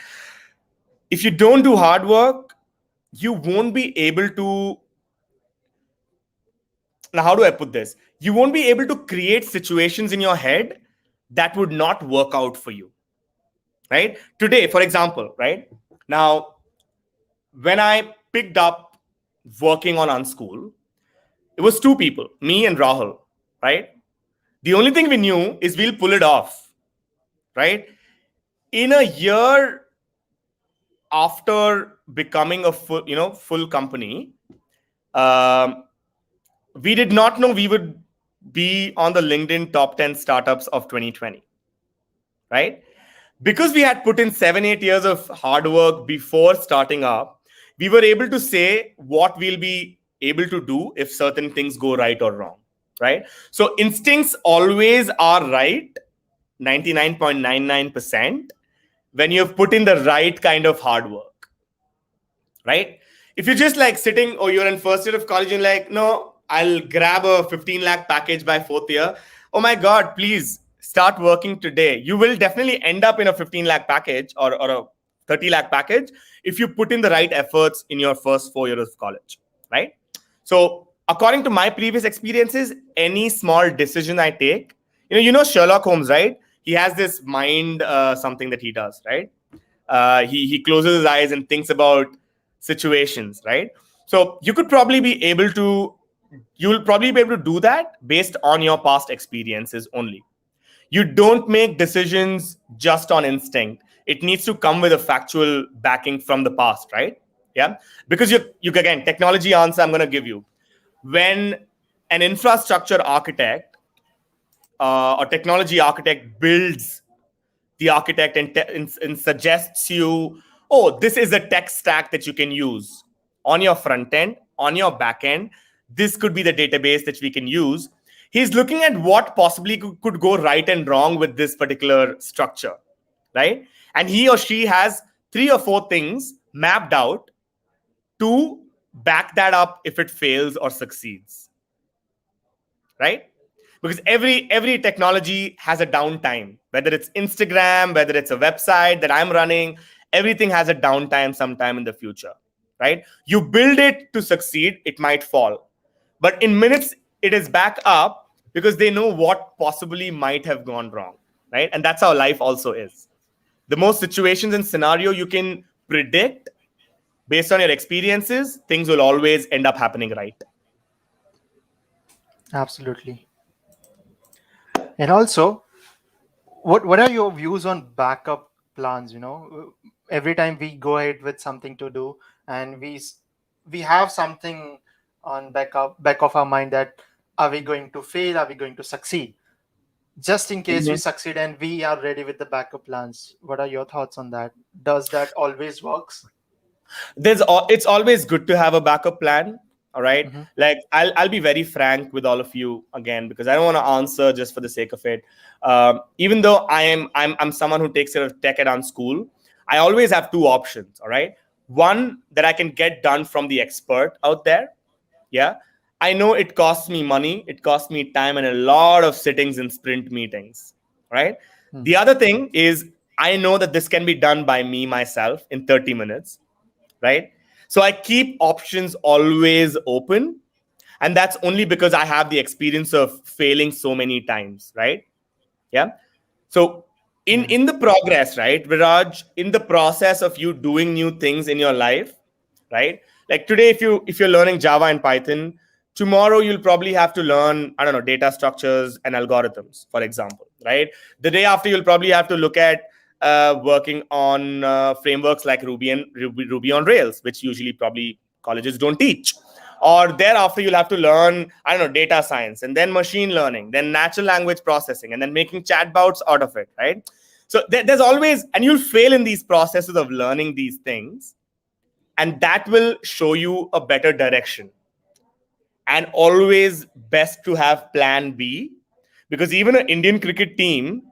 If you don't do hard work, you won't be able to. Now, how do I put this? You won't be able to create situations in your head that would not work out for you, right? Today, for example, right now, when I picked up working on Unschool, it was two people, me and Rahul, right? The only thing we knew is we'll pull it off, right? In a year after becoming a full company, um, we did not know we would be on the LinkedIn top 10 startups of 2020, right? Because we had put in 7 8 years of hard work before starting up, we were able to say what we'll be able to do if certain things go right or wrong, right? So instincts always are right 99.99% when you've put in the right kind of hard work, right? If you're just like sitting or you're in first year of college and like, no, I'll grab a 15 lakh package by fourth year. Oh my God, please start working today. You will definitely end up in a 15 lakh package or a 30 lakh package if you put in the right efforts in your first 4 years of college, right? So according to my previous experiences, any small decision I take, Sherlock Holmes, right? He has this mind something that he does, right? He closes his eyes and thinks about situations, right? So you will probably be able to do that based on your past experiences only. You don't make decisions just on instinct. It needs to come with a factual backing from the past, right? Yeah, because you again, technology answer I'm going to give you. When an infrastructure architect or technology architect builds the architect and suggests you, oh, this is a tech stack that you can use on your front end, on your back end. This could be the database that we can use. He's looking at what possibly could go right and wrong with this particular structure, right? And he or she has 3 or 4 things mapped out to back that up if it fails or succeeds, right? Because every technology has a downtime, whether it's Instagram, whether it's a website that I'm running, everything has a downtime sometime in the future, right? You build it to succeed, it might fall, but in minutes it is back up because they know what possibly might have gone wrong, right? And that's how life also is. The most situations and scenario you can predict based on your experiences, things will always end up happening right. absolutely. And also, what are your views on backup plans? Every time we go ahead with something to do, and we have something on back of our mind that, are we going to fail? Are we going to succeed? just in case we Mhm. succeed and we are ready with the backup plans. What are your thoughts on that? Does that always works? It's always good to have a backup plan. All right. Hmm. Like I'll be very frank with all of you again, because I don't want to answer just for the sake of it. Even though I'm someone who takes care of tech at Unschool, I always have two options. All right. One, that I can get done from the expert out there. Yeah. I know it costs me money, it costs me time and a lot of sittings in sprint meetings. Right. Hmm. The other thing is, I know that this can be done by me myself in 30 minutes. Right. So I keep options always open. And that's only because I have the experience of failing so many times. Right. Yeah. So Yeah. in the progress, right, Viraj, in the process of you doing new things in your life, right? Like today, if you're learning Java and Python, tomorrow you'll probably have to learn, I don't know, data structures and algorithms, for example, right? The day after, you'll probably have to look at working on frameworks like Ruby on Rails, which usually probably colleges don't teach. Or thereafter, you'll have to learn, I don't know, data science, and then machine learning, then natural language processing, and then making chatbots out of it, right? So there's always, and you'll fail in these processes of learning these things, and that will show you a better direction. And always best to have plan B, because even an Indian cricket team,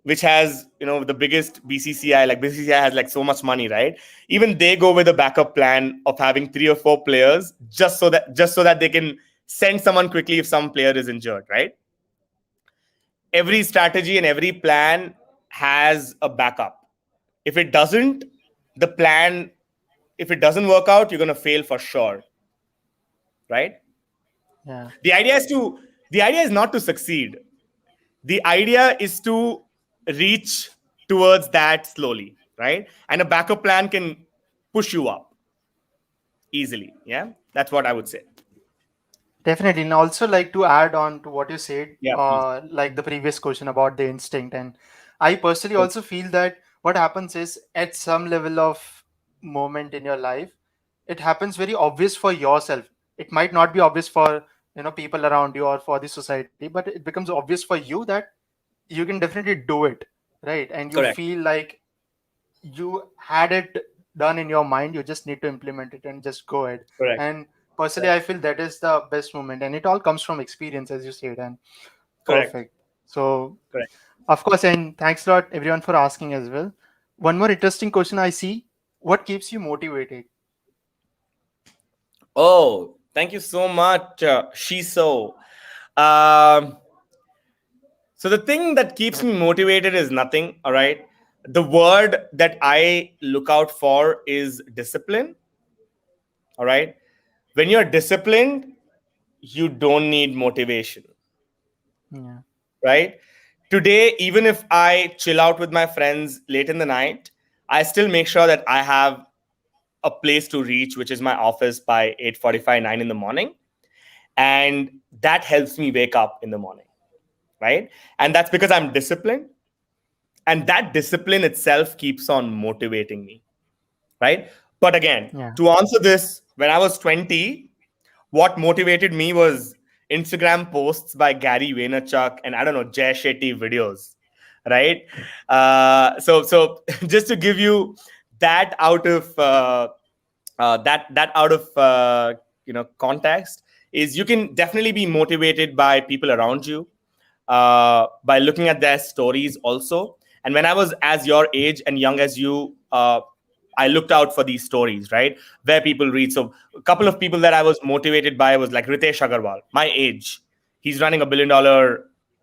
which has, the biggest BCCI, like BCCI has like so much money, right? Even they go with a backup plan of having three or four players, just so that they can send someone quickly if some player is injured, right? Every strategy and every plan has a backup. If it doesn't, the plan, if it doesn't work out, you're going to fail for sure, right? Yeah. The idea is not to succeed. The idea is to reach towards that slowly, right? And a backup plan can push you up easily. Yeah, that's what I would say. Definitely. And also like to add on to what you said, Yeah, please. like the previous question about the instinct. And I personally also feel that what happens is at some level of moment in your life, it happens very obvious for yourself. It might not be obvious for people around you or for the society, but it becomes obvious for you that you can definitely do it, right? And you Correct. feel like you had it done in your mind, you just need to implement it and just go ahead. Correct. And personally Correct. I feel that is the best moment, and it all comes from experience, as you said. And Correct. perfect. So Correct. of course, and thanks a lot everyone for asking as well. One more interesting question I see: what keeps you motivated? Oh, thank you so much, Shiso. Um, so the thing that keeps me motivated is nothing. All right. The word that I look out for is discipline. All right. When you're disciplined, you don't need motivation, Yeah. right? Today, even if I chill out with my friends late in the night, I still make sure that I have a place to reach, which is my office, by 8:45, 9 in the morning. And that helps me wake up in the morning, right? And that's because I'm disciplined. And that discipline itself keeps on motivating me, right? But again, Yeah. to answer this, when I was 20, what motivated me was Instagram posts by Gary Vaynerchuk and, I don't know, Jay Shetty videos, right? So just to give you that out of that out of context, is you can definitely be motivated by people around you, by looking at their stories also. And when I was as your age and young as you, I looked out for these stories, right? Where people read. So a couple of people that I was motivated by was like Ritesh Agarwal, my age. He's running $1 billion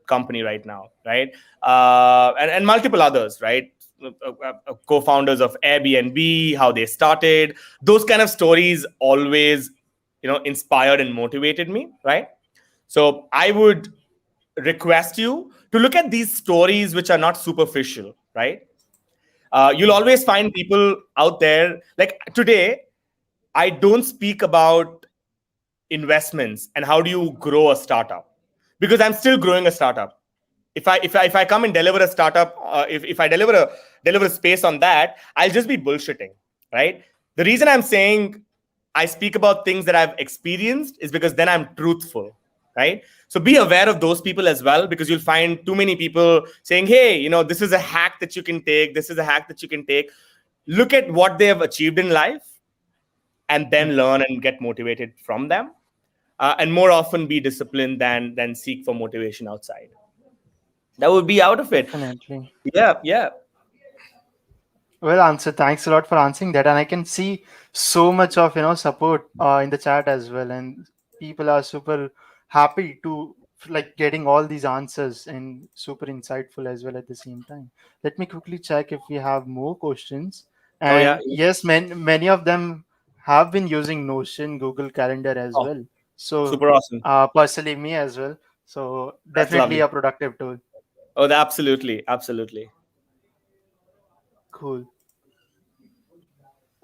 company right now, right? And multiple others, right? Co-founders of Airbnb, how they started. Those kind of stories always, inspired and motivated me, right? So I would request you to look at these stories which are not superficial, right? You'll Yeah. always find people out there. Like today, I don't speak about investments and how do you grow a startup, because I'm still growing a startup. If I come and deliver a startup, if I deliver a space on that, I'll just be bullshitting, right? The reason I'm saying I speak about things that I've experienced is because then I'm truthful, right? So be aware of those people as well, because you'll find too many people saying, hey, this is a hack that you can take, this is a hack that you can take. Look at what they have achieved in life and then learn and get motivated from them, and more often be disciplined than seek for motivation outside. That would be out of it. Definitely. Yeah, yeah. Well answered. Thanks a lot for answering that. And I can see so much of support in the chat as well, and people are super happy to like getting all these answers and super insightful as well at the same time. Let me quickly check if we have more questions. Oh yeah. And yes, many of them have been using Notion, Google Calendar as Oh, well. So super awesome. personally, me as well. So That's definitely lovely. a productive tool. Oh, absolutely, absolutely. Cool.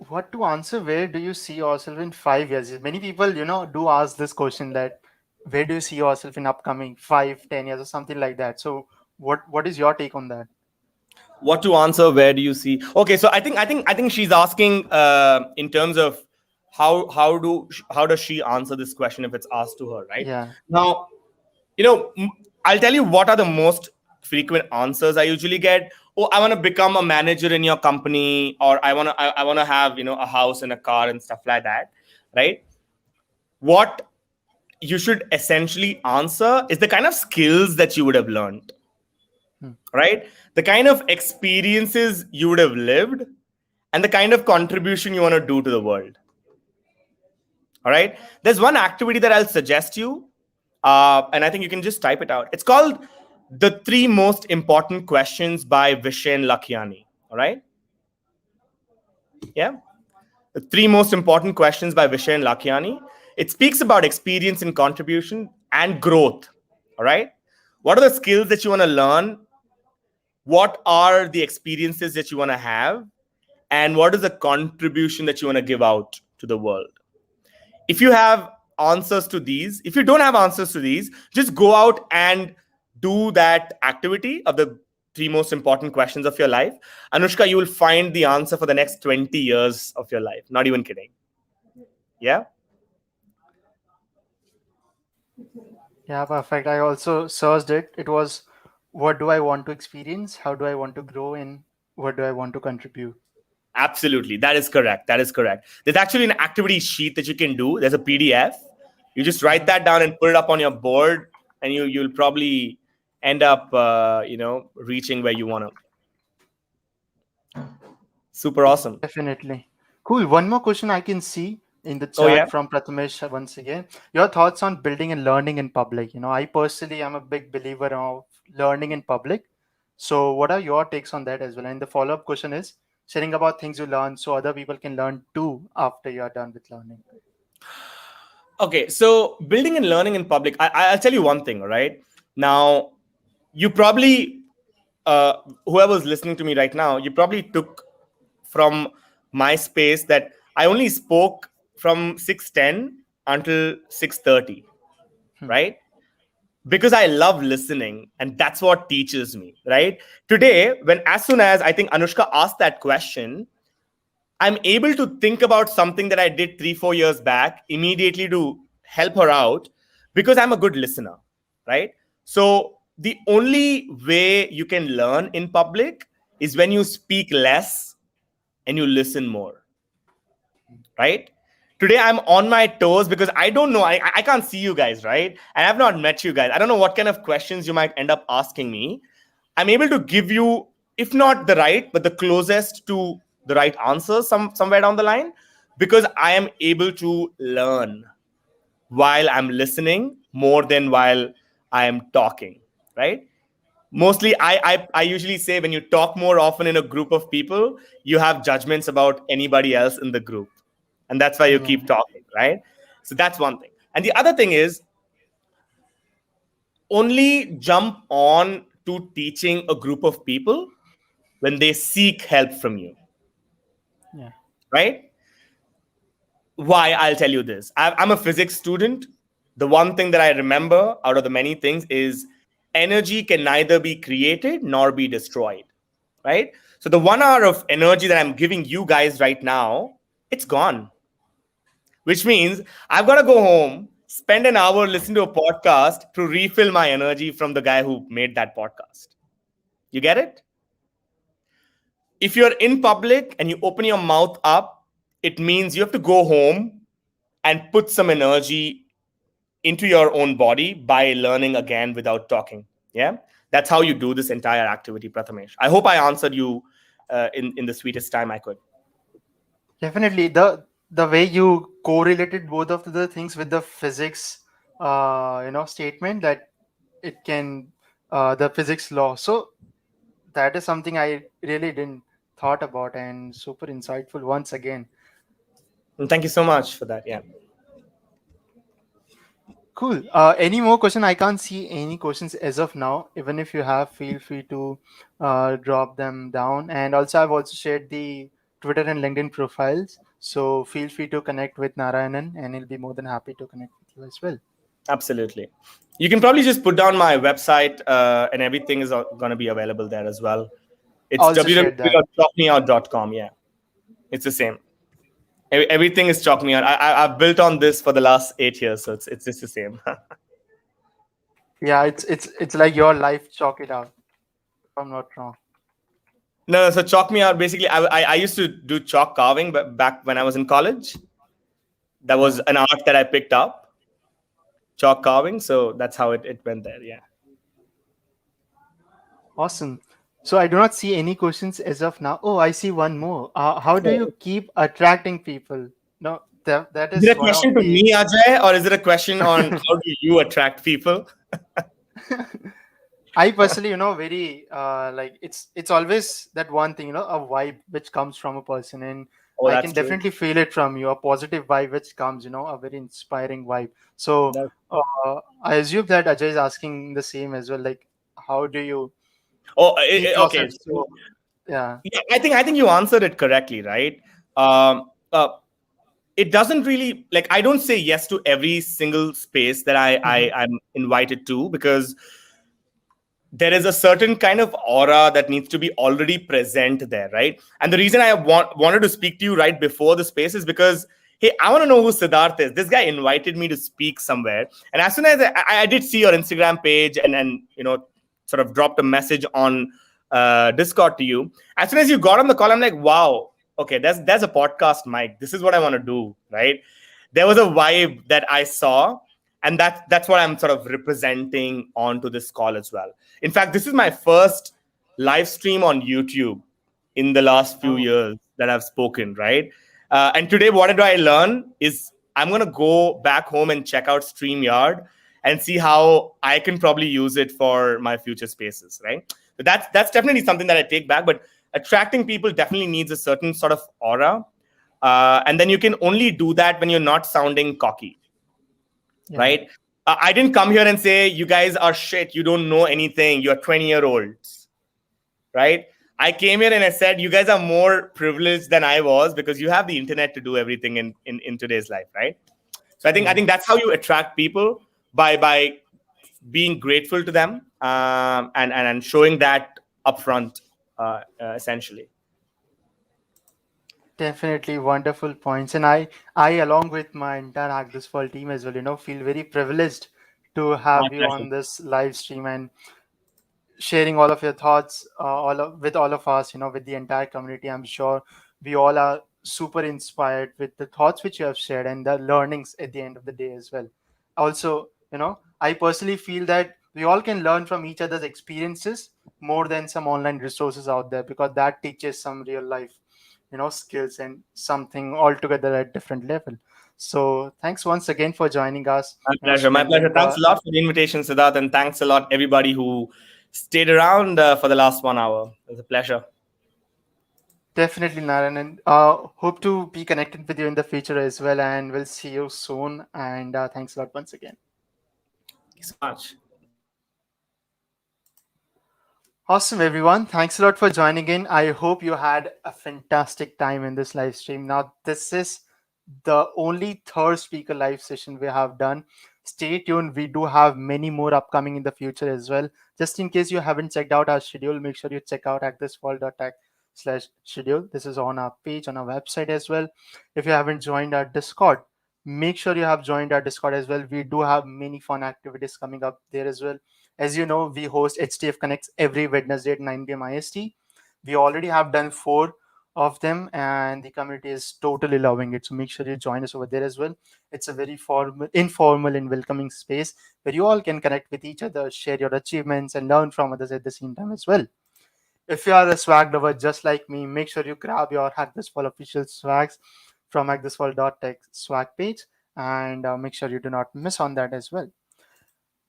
What to answer? Where do you see yourself in 5 years? Many people, do ask this question that where do you see yourself in upcoming 5, 10 years or something like that. So what is your take on that? What to answer? Where do you see? Okay, so I think she's asking in terms of how does she answer this question if it's asked to her, right? Yeah. Now, I'll tell you what are the most frequent answers I usually get. Oh, I want to become a manager in your company, or I want to have a house and a car and stuff like that, right? What you should essentially answer is the kind of skills that you would have learned, Hmm. right? The kind of experiences you would have lived, and the kind of contribution you want to do to the world. All right. There's one activity that I'll suggest you, and I think you can just type it out. It's called The Three Most Important Questions by Vishen Lakhiani. All right. Yeah. The Three Most Important Questions by Vishen Lakhiani. It speaks about experience and contribution and growth. All right. What are the skills that you want to learn? What are the experiences that you want to have? And what is the contribution that you want to give out to the world? If you have answers to these, if you don't have answers to these, just go out and do that activity of the three most important questions of your life. Anushka, you will find the answer for the next 20 years of your life. Not even kidding. Yeah. Yeah, perfect. I also searched it. It was what do I want to experience? How do I want to grow? And what do I want to contribute? Absolutely. That is correct. That is correct. There's actually an activity sheet that you can do. There's a PDF. You just write Mhm. that down and put it up on your board, and you'll probably end up reaching where you want to. Super awesome. Definitely. Cool. One more question I can see in the Oh yeah. chat from Prathamesh once again. Your thoughts on building and learning in public. I personally am a big believer of learning in public. So what are your takes on that as well? And the follow-up question is sharing about things you learn so other people can learn too after you are done with learning. Okay, so building and learning in public, I'll tell you one thing, all right? Now, you probably, whoever's listening to me right now, you probably took from my space that I only spoke from 6:10 until 6:30, Hmm. right? Because I love listening, and that's what teaches me, right? Today, as soon as I think Anushka asked that question, I'm able to think about something that I did 3, 4 years back immediately to help her out because I'm a good listener, right? So the only way you can learn in public is when you speak less and you listen more, right? Today I'm on my toes because I don't know, I can't see you guys, right? And I've not met you guys. I don't know what kind of questions you might end up asking me. I'm able to give you, if not the right, but the closest to the right answer somewhere down the line, because I am able to learn while I'm listening more than while I am talking, right? Mostly, I usually say when you talk more often in a group of people, you have judgments about anybody else in the group, and that's why you Yeah. keep talking, right? So that's one thing. And the other thing is only jump on to teaching a group of people when they seek help from you, Yeah. right? Why? I'll tell you this. I'm a physics student. The one thing that I remember out of the many things is energy can neither be created nor be destroyed, right? So the 1 hour of energy that I'm giving you guys right now, it's gone, which means I've got to go home, spend an hour listening to a podcast to refill my energy from the guy who made that podcast. You get it? If you're in public and you open your mouth up, it means you have to go home and put some energy into your own body by learning again without talking. Yeah, that's how you do this entire activity, Prathamesh. I hope I answered you in the sweetest time I could. Definitely, the way you correlated both of the things with the physics, statement that it can, the physics law. So that is something I really didn't thought about, and super insightful once again. And thank you so much for that. Yeah. Cool. Any more question? I can't see any questions as of now. Even if you have, feel free to drop them down. And also, I've also shared the Twitter and LinkedIn profiles. So feel free to connect with Narayanan, and he'll be more than happy to connect with you as well. Absolutely. You can probably just put down my website, and everything is going to be available there as well. It's Also shared that. www.chalkmeout.com. Yeah, it's the same. Everything is Chalk Me Out. I've built on this for the last 8 years, so it's just the same. Yeah, it's like your life. Chalk it out. If I'm not wrong. No, so Chalk Me Out. Basically, I used to do chalk carving, but back when I was in college, that was Yeah. an art that I picked up, chalk carving. So that's how it went there. Yeah. Awesome. So I do not see any questions as of now. Oh, I see one more. How do you So, keep attracting people? No, that is it is a one question of to the. me, Ajay, or is it a question on how do you attract people? I personally, very like it's always that one thing, a vibe which comes from a person, and Oh, I that's can true. definitely feel it from you, a positive vibe which comes, a very inspiring vibe. So That- I assume that Ajay is asking the same as well. Like, how do you Oh, keep okay. yourself So, so? Yeah. yeah, I think you answered it correctly, right? Um, uh, it doesn't really like I don't say yes to every single space that Hmm. I'm invited to because there is a certain kind of aura that needs to be already present there, right? And the reason I wanted to speak to you right before the space is because hey, I want to know who Siddharth is. This guy invited me to speak somewhere, and as soon as I did see your Instagram page and sort of dropped a message on Discord to you. As soon as you got on the call, I'm like, wow, okay, there's a podcast mic. This is what I want to do, right? There was a vibe that I saw, and that's what I'm sort of representing onto this call as well. In fact, this is my first live stream on YouTube in the last few Oh, years that I've spoken, right? And today, what did I learn is I'm going to go back home and check out StreamYard and see how I can probably use it for my future spaces, right? So that's definitely something that I take back. But attracting people definitely needs a certain sort of aura, and then you can only do that when you're not sounding cocky, yeah. right? I didn't come here and say you guys are shit, you don't know anything, you're 20-year-olds, right? I came here and I said you guys are more privileged than I was because you have the internet to do everything in today's life, right? So I think Yeah. that's how you attract people by being grateful to them, and showing that upfront, essentially. Definitely wonderful points. And I along with my entire Hack This Fall team as well, feel very privileged to My have you pleasure. on this live stream and sharing all of your thoughts with all of us, with the entire community. I'm sure we all are super inspired with the thoughts which you have shared and the learnings at the end of the day as well. Also, I personally feel that we all can learn from each other's experiences more than some online resources out there, because that teaches some real life, skills and something altogether at different level. So thanks once again for joining us, My pleasure. My pleasure. spending Thanks a lot for the invitation, Siddharth, and thanks a lot everybody who stayed around for the last 1 hour. It was a pleasure. Definitely, Narayan, and hope to be connected with you in the future as well. And we'll see you soon. And thanks a lot once again. Thank you so much. Awesome, everyone. Thanks a lot for joining in. I hope you had a fantastic time in this live stream. Now, this is the only third speaker live session we have done. Stay tuned. We do have many more upcoming in the future as well. Just in case you haven't checked out our schedule, make sure you check out acthisfall.tech/schedule. This is on our page, on our website as well. If you haven't joined our Discord, Make sure you have joined our Discord as well. We do have many fun activities coming up there as well. As you know, we host HTF Connects every Wednesday at 9 p.m. IST. We already have done four of them, and the community is totally loving it. So make sure you join us over there as well. It's a very formal, informal, and welcoming space where you all can connect with each other, share your achievements, and learn from others at the same time as well. If you are a swag lover just like me, make sure you grab your Hack This Fall official swags from hackthisfall.tech swag page, and make sure you do not miss on that as well.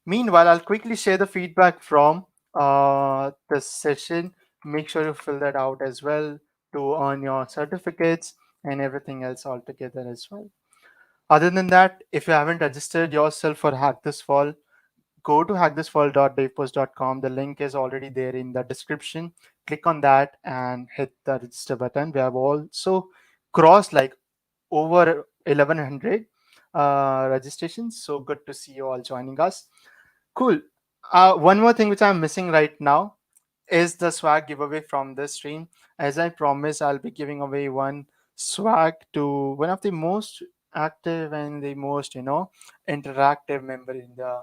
Meanwhile, I'll quickly share the feedback from the session. Make sure you fill that out as well to earn your certificates and everything else all together as well. Other than that, if you haven't registered yourself for Hack This Fall, go to hackthisfall.davepost.com. The link is already there in the description. Click on that and hit the register button. We have also crossed like over 1100 registrations. So good to see you all joining us. Cool. One more thing which I'm missing right now is the swag giveaway from this stream. As I promised, I'll be giving away one swag to one of the most active and the most, interactive member in the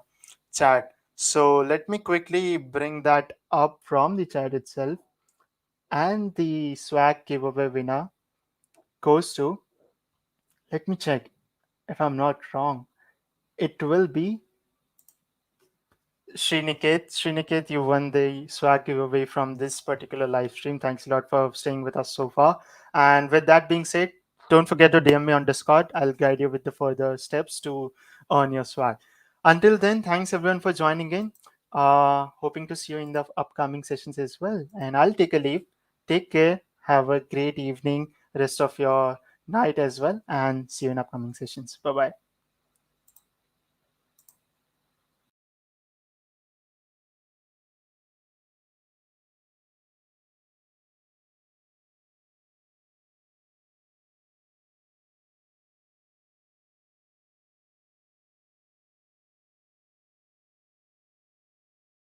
chat. So let me quickly bring that up from the chat itself. And the swag giveaway winner goes to, let me check if I'm not wrong. It will be Sriniket, you won the swag giveaway from this particular live stream. Thanks a lot for staying with us so far. And with that being said, don't forget to DM me on Discord. I'll guide you with the further steps to earn your swag. Until then, thanks everyone for joining in. Hoping to see you in the upcoming sessions as well. And I'll take a leave. Take care. Have a great evening, rest of your night as well, and see you in upcoming sessions. Bye bye.